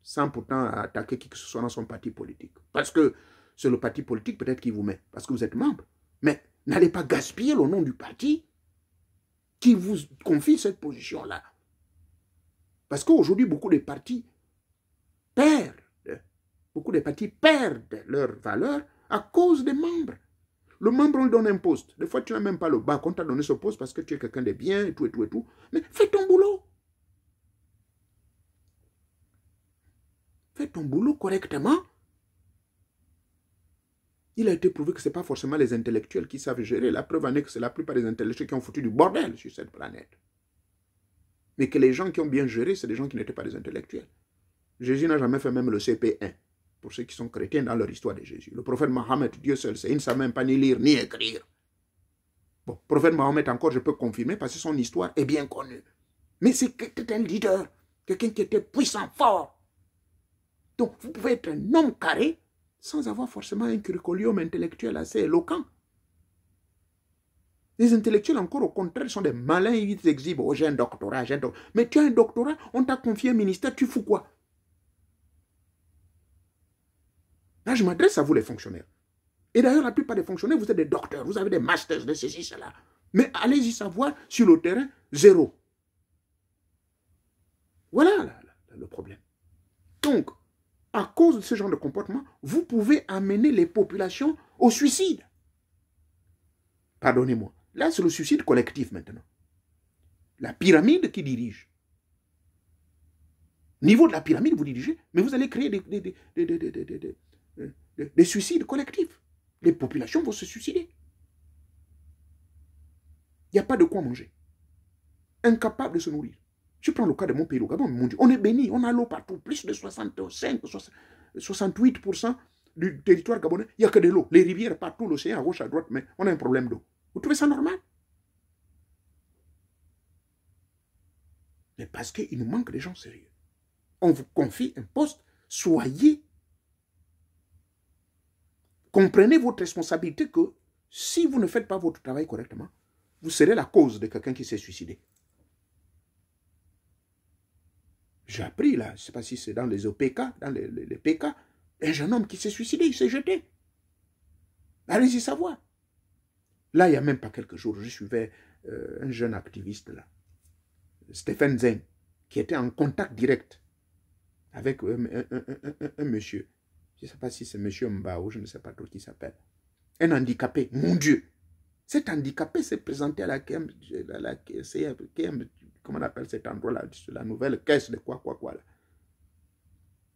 sans pourtant attaquer qui que ce soit dans son parti politique. Parce que c'est le parti politique peut-être qui vous met, parce que vous êtes membre. Mais n'allez pas gaspiller le nom du parti qui vous confie cette position-là. Parce qu'aujourd'hui, beaucoup de partis perdent leur valeur à cause des membres. Le membre, on lui donne un poste. Des fois, tu n'as même pas le bac. On t'a donné ce poste parce que tu es quelqu'un de bien et tout, et tout, et tout. Mais fais ton boulot. Fais ton boulot correctement. Il a été prouvé que ce n'est pas forcément les intellectuels qui savent gérer. La preuve en est que c'est la plupart des intellectuels qui ont foutu du bordel sur cette planète. Mais que les gens qui ont bien géré, c'est des gens qui n'étaient pas des intellectuels. Jésus n'a jamais fait même le CP1, pour ceux qui sont chrétiens dans leur histoire de Jésus. Le prophète Mohammed, Dieu seul sait, il ne savait même pas ni lire ni écrire. Bon, le prophète Mohammed encore, je peux confirmer, parce que son histoire est bien connue. Mais c'était un leader, quelqu'un qui était puissant, fort. Donc, vous pouvez être un homme carré sans avoir forcément un curriculum intellectuel assez éloquent. Les intellectuels, encore au contraire, sont des malins, ils exhibent. Oh, j'ai un doctorat, j'ai un doctorat. Mais tu as un doctorat, on t'a confié un ministère, tu fous quoi? Là, je m'adresse à vous, les fonctionnaires. Et d'ailleurs, la plupart des fonctionnaires, vous êtes des docteurs, vous avez des masters de ceci, cela. Mais allez-y savoir, sur le terrain, zéro. Voilà le problème. Donc, à cause de ce genre de comportement, vous pouvez amener les populations au suicide. Pardonnez-moi. Là, c'est le suicide collectif maintenant. La pyramide qui dirige. Niveau de la pyramide, vous dirigez, mais vous allez créer des suicides collectifs. Les populations vont se suicider. Il n'y a pas de quoi manger. Incapable de se nourrir. Je prends le cas de mon pays, le Gabon, mon Dieu, on est béni, on a l'eau partout, plus de 65, 68% du territoire gabonais, il n'y a que de l'eau. Les rivières partout, l'océan à gauche, à droite, mais on a un problème d'eau. Vous trouvez ça normal? Mais parce qu'il nous manque des gens sérieux. On vous confie un poste, soyez, comprenez votre responsabilité que si vous ne faites pas votre travail correctement, vous serez la cause de quelqu'un qui s'est suicidé. J'ai appris là, je ne sais pas si c'est dans les OPK, dans les PK, un jeune homme qui s'est suicidé, il s'est jeté. Allez-y savoir. Là, il n'y a même pas quelques jours, je suivais un jeune activiste là, Stéphane Zeng, qui était en contact direct avec un monsieur. Je ne sais pas si c'est monsieur Mbao, je ne sais pas trop qui s'appelle. Un handicapé, mon Dieu. Cet handicapé s'est présenté à la comment on appelle cet endroit-là, la nouvelle caisse de quoi là.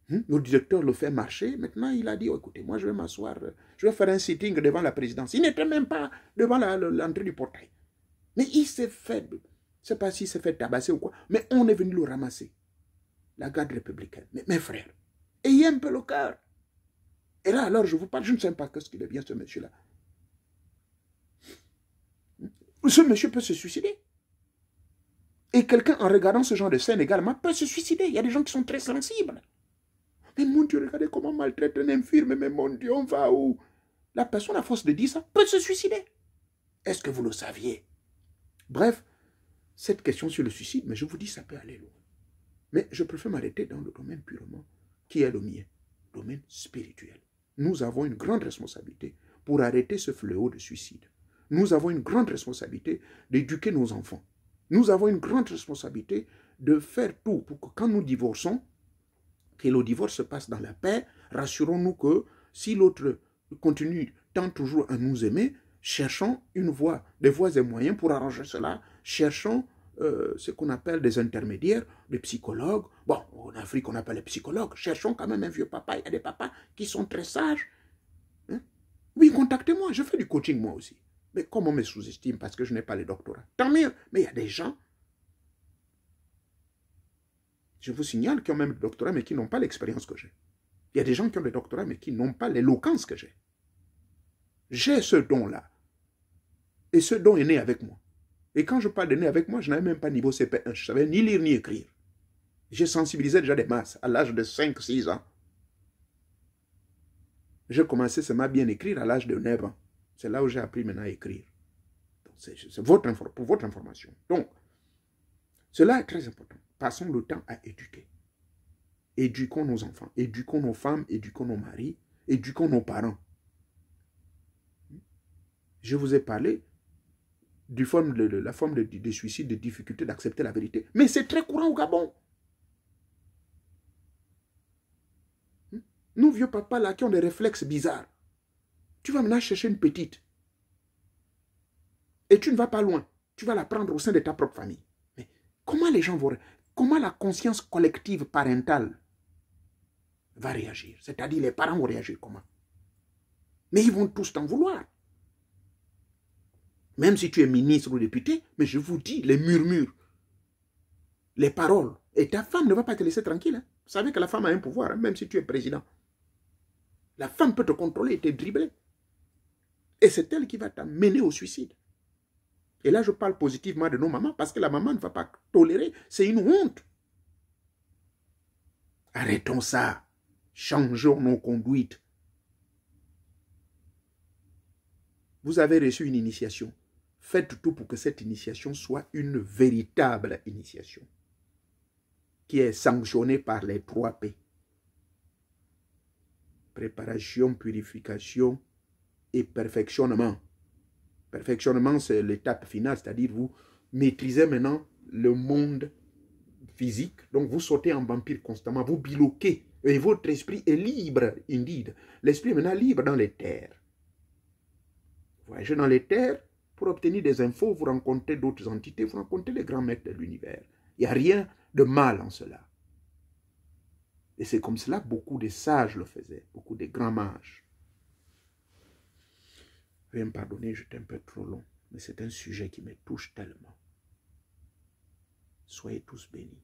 Le directeur le fait marcher. Maintenant, il a dit, oh, écoutez, moi, je vais m'asseoir, je vais faire un sitting devant la présidence. Il n'était même pas devant l'entrée du portail. Mais il s'est fait, je ne sais pas s'il s'est fait tabasser ou quoi, mais on est venu le ramasser. La garde républicaine. Mais mes frères, ayez un peu le cœur. Et là, alors, je vous parle, je ne sais pas ce qu'il devient, ce monsieur-là. Ce monsieur peut se suicider. Et quelqu'un, en regardant ce genre de scène également, peut se suicider. Il y a des gens qui sont très sensibles. Mais mon Dieu, regardez comment on maltraite un infirme, mais mon Dieu, on va où? La personne, à force de dire ça, peut se suicider. Est-ce que vous le saviez? Bref, cette question sur le suicide, mais je vous dis, ça peut aller loin. Mais je préfère m'arrêter dans le domaine purement qui est le mien, le domaine spirituel. Nous avons une grande responsabilité pour arrêter ce fléau de suicide. Nous avons une grande responsabilité d'éduquer nos enfants. Nous avons une grande responsabilité de faire tout pour que quand nous divorçons, que le divorce se passe dans la paix. Rassurons-nous que si l'autre continue tant toujours à nous aimer, cherchons une voie, des voies et moyens pour arranger cela. Cherchons ce qu'on appelle des intermédiaires, des psychologues. Bon, en Afrique, on appelle les psychologues. Cherchons quand même un vieux papa. Il y a des papas qui sont très sages. Hein? Oui, contactez-moi. Je fais du coaching moi aussi. Mais comme on me sous-estime parce que je n'ai pas le doctorat, tant mieux. Mais il y a des gens, je vous signale, qui ont même le doctorat, mais qui n'ont pas l'expérience que j'ai. Il y a des gens qui ont le doctorat, mais qui n'ont pas l'éloquence que j'ai. J'ai ce don-là. Et ce don est né avec moi. Et quand je parle de né avec moi, je n'avais même pas niveau CP1. Je ne savais ni lire ni écrire. J'ai sensibilisé déjà des masses à l'âge de 5-6 ans. J'ai commencé seulement à bien écrire à l'âge de 9 ans. C'est là où j'ai appris maintenant à écrire. C'est pour votre information. Donc, cela est très important. Passons le temps à éduquer. Éduquons nos enfants, éduquons nos femmes, éduquons nos maris, éduquons nos parents. Je vous ai parlé de la forme de suicide, de difficulté d'accepter la vérité. Mais c'est très courant au Gabon. Nous, vieux papas là, qui ont des réflexes bizarres. Tu vas maintenant chercher une petite. Et tu ne vas pas loin. Tu vas la prendre au sein de ta propre famille. Mais comment les gens vont... Comment la conscience collective parentale va réagir? C'est-à-dire les parents vont réagir comment? Mais ils vont tous t'en vouloir. Même si tu es ministre ou député, mais je vous dis, les murmures. les paroles. Et ta femme ne va pas te laisser tranquille. Hein. Vous savez que la femme a un pouvoir, hein, même si tu es président. La femme peut te contrôler et te dribbler. Et c'est elle qui va t'amener au suicide. Et là, je parle positivement de nos mamans, parce que la maman ne va pas tolérer. C'est une honte. Arrêtons ça. Changeons nos conduites. Vous avez reçu une initiation. Faites tout pour que cette initiation soit une véritable initiation qui est sanctionnée par les 3 P. Préparation, purification et perfectionnement. Perfectionnement, c'est l'étape finale, c'est-à-dire vous maîtrisez maintenant le monde physique, donc vous sautez en vampire constamment, vous biloquez, et votre esprit est libre, indeed. L'esprit est maintenant libre dans les terres. Vous voyagez dans les terres, pour obtenir des infos, vous rencontrez d'autres entités, vous rencontrez les grands maîtres de l'univers. Il n'y a rien de mal en cela. Et c'est comme cela beaucoup de sages le faisaient, beaucoup de grands mages. Veuillez me pardonner, j'étais un peu trop long, mais c'est un sujet qui me touche tellement. Soyez tous bénis.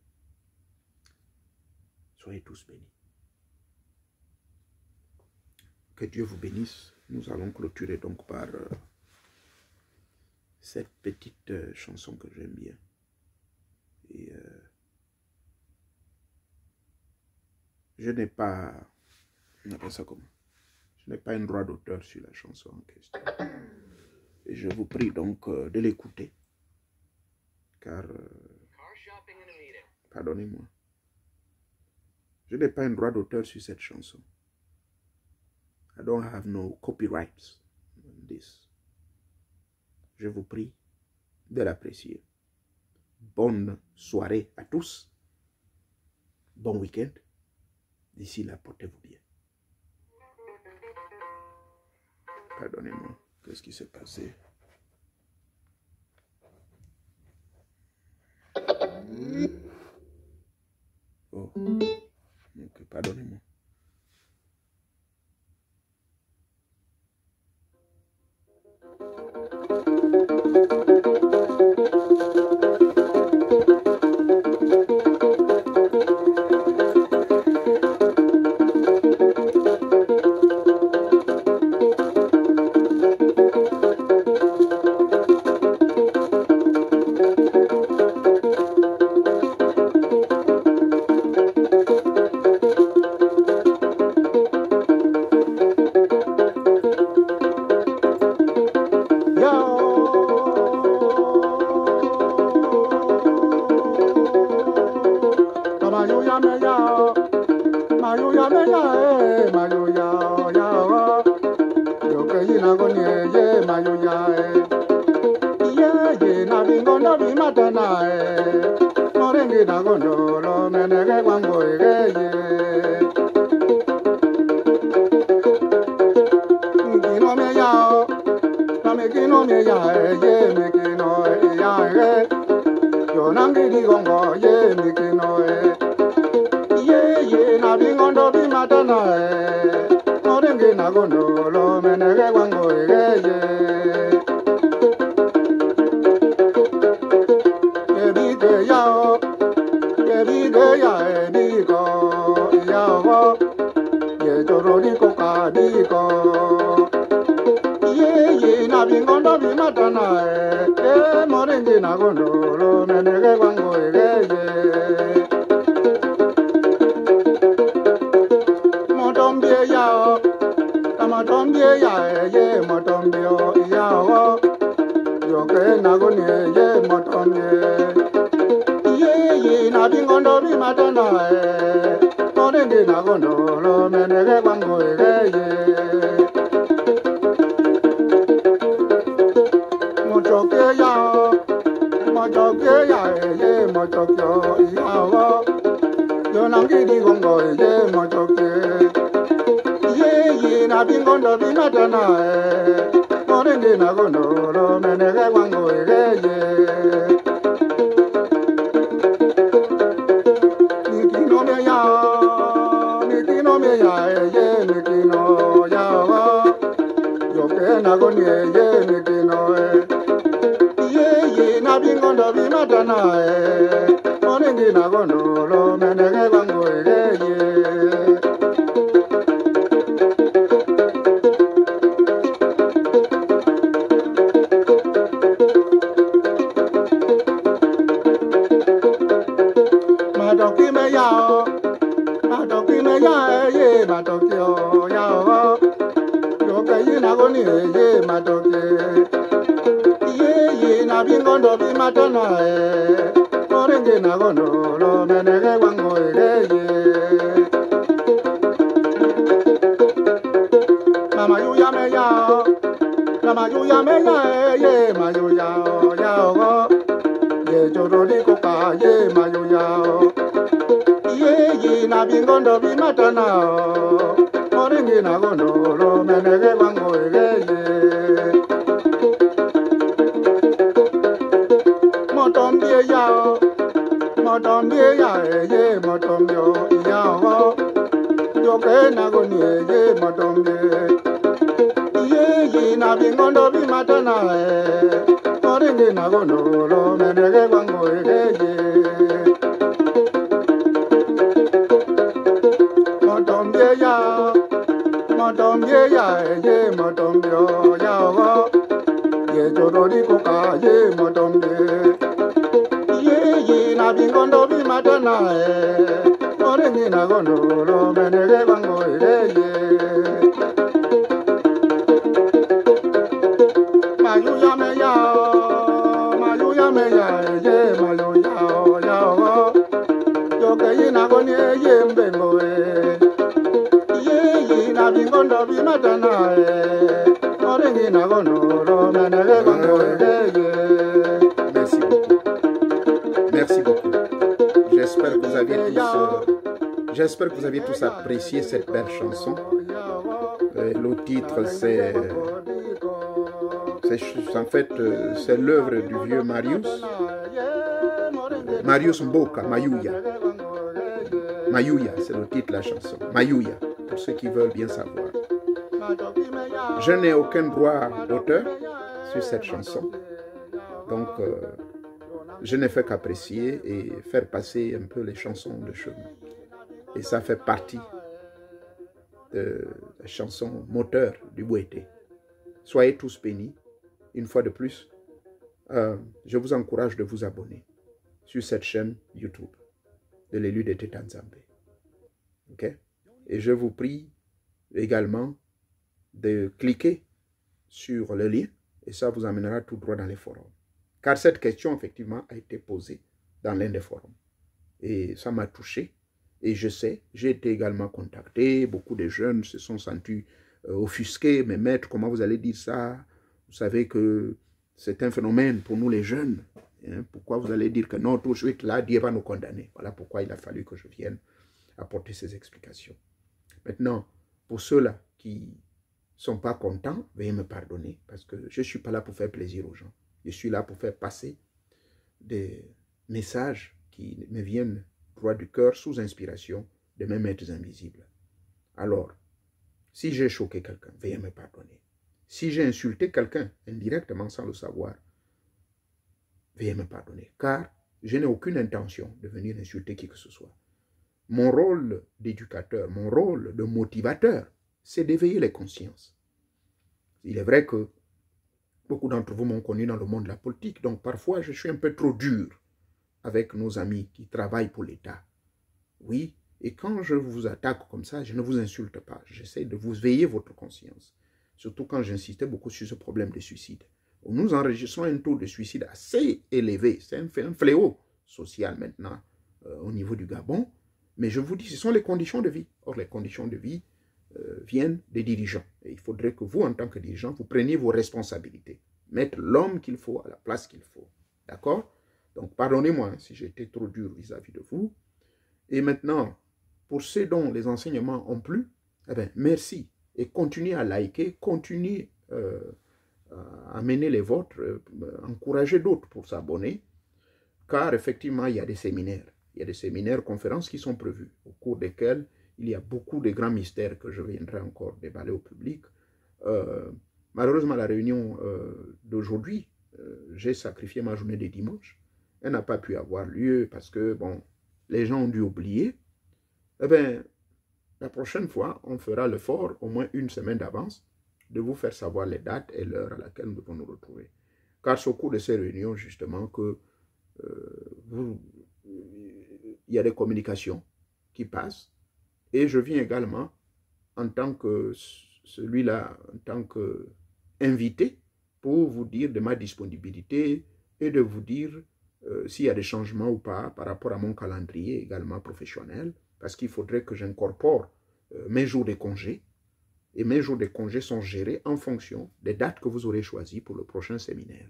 Soyez tous bénis. Que Dieu vous bénisse. Nous allons clôturer donc par cette petite chanson que j'aime bien. Et je n'ai pas, on appelle ça comment? Je n'ai pas un droit d'auteur sur la chanson en question. Et je vous prie donc de l'écouter. Car, pardonnez-moi, je n'ai pas un droit d'auteur sur cette chanson. I don't have no copyrights on this. Je vous prie de l'apprécier. Bonne soirée à tous. Bon week-end. D'ici là, portez-vous bien. Pardonnez-moi. Qu'est-ce qui s'est passé? Oh. Ok, pardonnez-moi. Moringi na gondolo menege wango ye. Madoki me yao, madoki me ya ye madoki o yao. Yo ke ye na goni ye madoki. Ye na bingondo bi matana e. Moringi na gondolo menege wango ye. Mama yuya me yao, mama yuya me ya ye ma yuya o yao. Ye jorori koka ye ma yuya. Ye na bingondo bi matana o. Moringi na gondolo menege wango ye. Motombie yao, motombie ya ye motombio yao. Yoke na goni ye motombie. Ye na bingondo bi matana e. Moringi na gondolo menege wango ye. Motombie ya ye motombio yao. Ye jorori koka ye motombie. Ye na bingondo bi matana e. Moringi na gondolo menege wango ye. Mayuya me yao, mayuya me ya ye mayuya o yao. Yo ke ye na goni ye mbengo e. Ye na bingondo bi matana e. Moringi na gondolo menege wango ye. Merci beaucoup. Merci beaucoup. J'espère que vous aviez j'espère que vous aviez tous apprécié cette belle chanson. Le titre, c'est en fait c'est l'œuvre du vieux Marius. Marius Mboka, Mayuya. Mayuya, c'est le titre de la chanson. Mayuya, pour ceux qui veulent bien savoir. Je n'ai aucun droit d'auteur sur cette chanson. Donc, je n'ai fait qu'apprécier et faire passer un peu les chansons de chemin. Et ça fait partie de la chanson moteur du Bouété. Soyez tous bénis. Une fois de plus, je vous encourage de vous abonner sur cette chaîne YouTube de l'élu de Tétanzambé. Okay? Et je vous prie également de cliquer sur le lien et ça vous amènera tout droit dans les forums. Car cette question, effectivement, a été posée dans l'un des forums. Et ça m'a touché. Et je sais, j'ai été également contacté. Beaucoup de jeunes se sont sentis offusqués. Mais maître, comment vous allez dire ça? Vous savez que c'est un phénomène pour nous les jeunes. Hein? Pourquoi vous allez dire que non, tout de suite, là, Dieu va nous condamner? Voilà pourquoi il a fallu que je vienne apporter ces explications. Maintenant, pour ceux-là qui ne sont pas contents, veuillez me pardonner. Parce que je ne suis pas là pour faire plaisir aux gens. Je suis là pour faire passer des messages qui me viennent droit du cœur sous inspiration de mes maîtres invisibles. Alors, si j'ai choqué quelqu'un, veuillez me pardonner. Si j'ai insulté quelqu'un indirectement sans le savoir, veuillez me pardonner. Car je n'ai aucune intention de venir insulter qui que ce soit. Mon rôle d'éducateur, mon rôle de motivateur, c'est d'éveiller les consciences. Il est vrai que beaucoup d'entre vous m'ont connu dans le monde de la politique, donc parfois je suis un peu trop dur avec nos amis qui travaillent pour l'État. Oui, et quand je vous attaque comme ça, je ne vous insulte pas. J'essaie de vous veiller votre conscience. Surtout quand j'insistais beaucoup sur ce problème de suicide. Nous enregistrons un taux de suicide assez élevé. C'est un fléau social maintenant au niveau du Gabon. Mais je vous dis, ce sont les conditions de vie. Or, les conditions de vie viennent des dirigeants. Et il faudrait que vous, en tant que dirigeant, vous preniez vos responsabilités. Mettre l'homme qu'il faut à la place qu'il faut. D'accord? Donc, pardonnez-moi si j'ai été trop dur vis-à-vis de vous. Et maintenant, pour ceux dont les enseignements ont plu, eh bien, merci. Et continuez à liker, continuez à mener les vôtres, encouragez d'autres pour s'abonner. Car effectivement, il y a des séminaires. Il y a des séminaires, conférences qui sont prévus, au cours desquels il y a beaucoup de grands mystères que je viendrai encore déballer au public. Malheureusement, la réunion d'aujourd'hui, j'ai sacrifié ma journée de dimanche. elle n'a pas pu avoir lieu parce que, bon, les gens ont dû oublier. Eh bien, la prochaine fois, on fera l'effort, au moins une semaine d'avance, de vous faire savoir les dates et l'heure à laquelle nous devons nous retrouver. Car c'est au cours de ces réunions, justement, que il y a des communications qui passent. Et je viens également en tant que celui-là, en tant qu'invité, pour vous dire de ma disponibilité et de vous dire s'il y a des changements ou pas par rapport à mon calendrier également professionnel, parce qu'il faudrait que j'incorpore mes jours de congé. Et mes jours de congé sont gérés en fonction des dates que vous aurez choisies pour le prochain séminaire.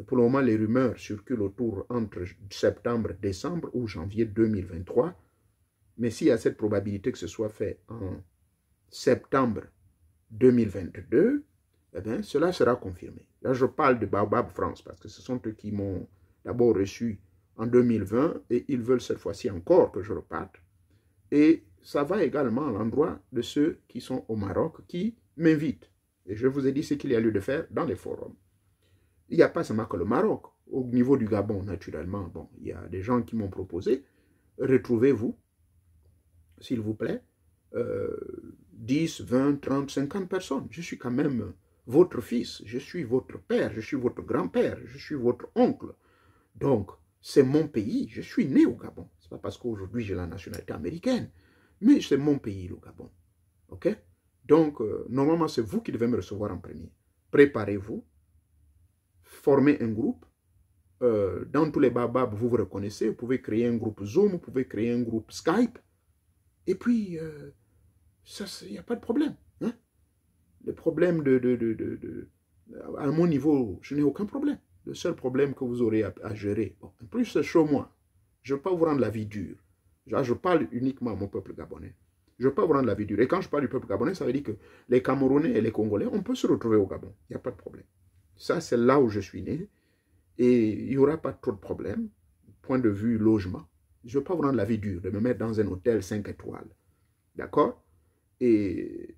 Pour le moment, les rumeurs circulent autour entre septembre, décembre ou janvier 2023. Mais s'il y a cette probabilité que ce soit fait en septembre 2022, eh bien, cela sera confirmé. Là, je parle de Baobab France parce que ce sont eux qui m'ont d'abord reçu en 2020 et ils veulent cette fois-ci encore que je reparte. Et ça va également à l'endroit de ceux qui sont au Maroc qui m'invitent. Et je vous ai dit ce qu'il y a lieu de faire dans les forums. Il n'y a pas seulement que le Maroc. Au niveau du Gabon, naturellement, bon, il y a des gens qui m'ont proposé, retrouvez-vous, s'il vous plaît, 10, 20, 30, 50 personnes. Je suis quand même votre fils, je suis votre père, je suis votre grand-père, je suis votre oncle. Donc, c'est mon pays, je suis né au Gabon. Ce n'est pas parce qu'aujourd'hui j'ai la nationalité américaine, mais c'est mon pays, le Gabon. Ok? Donc, normalement, c'est vous qui devez me recevoir en premier. Préparez-vous, formez un groupe. Dans tous les bababs, vous vous reconnaissez, vous pouvez créer un groupe Zoom, vous pouvez créer un groupe Skype. Et puis, ça, il n'y a pas de problème. Hein? Le problème à mon niveau, je n'ai aucun problème. Le seul problème que vous aurez à gérer, bon, en plus c'est chaud moi, je ne veux pas vous rendre la vie dure. Je parle uniquement à mon peuple gabonais. Je ne veux pas vous rendre la vie dure. Et quand je parle du peuple gabonais, ça veut dire que les Camerounais et les Congolais, on peut se retrouver au Gabon. Il n'y a pas de problème. Ça, c'est là où je suis né. Et il n'y aura pas trop de problèmes. Point de vue logement. Je ne veux pas vous rendre la vie dure, de me mettre dans un hôtel 5 étoiles. D'accord? Et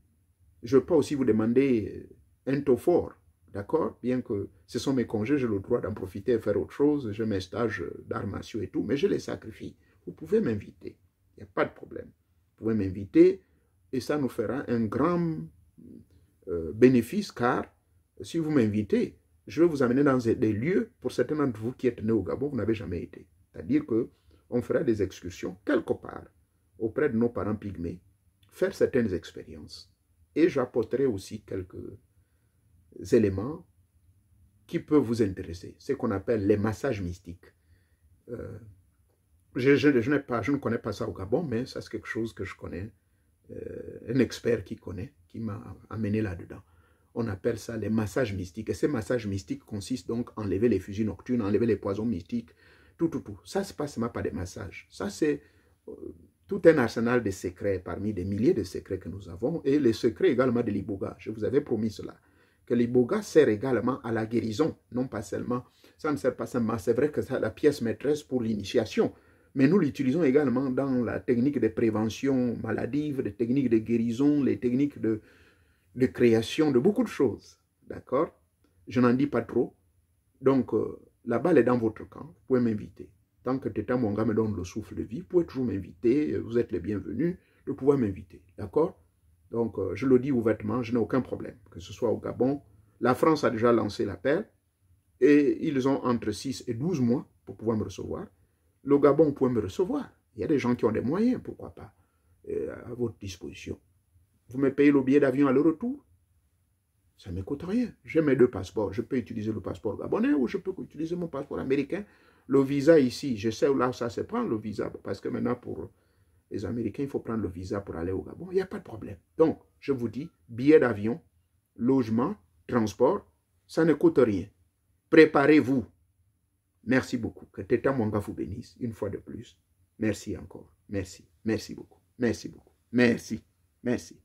je ne veux pas aussi vous demander un taux fort. D'accord? Bien que ce sont mes congés, j'ai le droit d'en profiter et faire autre chose. J'ai mes stages d'arts martiaux et tout, mais je les sacrifie. Vous pouvez m'inviter. Il n'y a pas de problème. Vous pouvez m'inviter et ça nous fera un grand bénéfice car si vous m'invitez, je vais vous amener dans des lieux, pour certains d'entre vous qui êtes nés au Gabon, vous n'avez jamais été. C'est-à-dire qu'on fera des excursions quelque part auprès de nos parents pygmées, faire certaines expériences. Et j'apporterai aussi quelques éléments qui peuvent vous intéresser. Ce qu'on appelle les massages mystiques. Je ne connais pas ça au Gabon, mais ça c'est quelque chose que je connais. Un expert qui connaît, qui m'a amené là-dedans. On appelle ça les massages mystiques. Et ces massages mystiques consistent donc à enlever les fusils nocturnes, enlever les poisons mystiques, tout. Ça, ce n'est pas seulement pas des massages. Ça, c'est tout un arsenal de secrets parmi des milliers de secrets que nous avons. Et les secrets également de l'iboga. Je vous avais promis cela. Que l'iboga sert également à la guérison. Non pas seulement, ça ne sert pas seulement, c'est vrai que c'est la pièce maîtresse pour l'initiation. Mais nous l'utilisons également dans la technique de prévention maladive, les techniques de guérison, les techniques de création de beaucoup de choses. D'accord? Je n'en dis pas trop. Donc, la balle est dans votre camp. Vous pouvez m'inviter. Tant que Teta Mwanga me donne le souffle de vie, vous pouvez toujours m'inviter. Vous êtes les bienvenus de pouvoir m'inviter. D'accord? Donc, je le dis ouvertement, je n'ai aucun problème. Que ce soit au Gabon, la France a déjà lancé l'appel et ils ont entre 6 et 12 mois pour pouvoir me recevoir. Le Gabon, vous pouvez me recevoir. Il y a des gens qui ont des moyens, pourquoi pas, à votre disposition. Vous me payez le billet d'avion à le retour. Ça ne me coûte rien. J'ai mes deux passeports. Je peux utiliser le passeport gabonais ou je peux utiliser mon passeport américain. Le visa ici, je sais où là ça se prend le visa. Parce que maintenant, pour les Américains, il faut prendre le visa pour aller au Gabon. Il n'y a pas de problème. Donc, je vous dis, billet d'avion, logement, transport, ça ne coûte rien. Préparez-vous. Merci beaucoup. Que Teta Mwanga vous bénisse une fois de plus. Merci encore. Merci. Merci beaucoup. Merci beaucoup. Merci. Merci.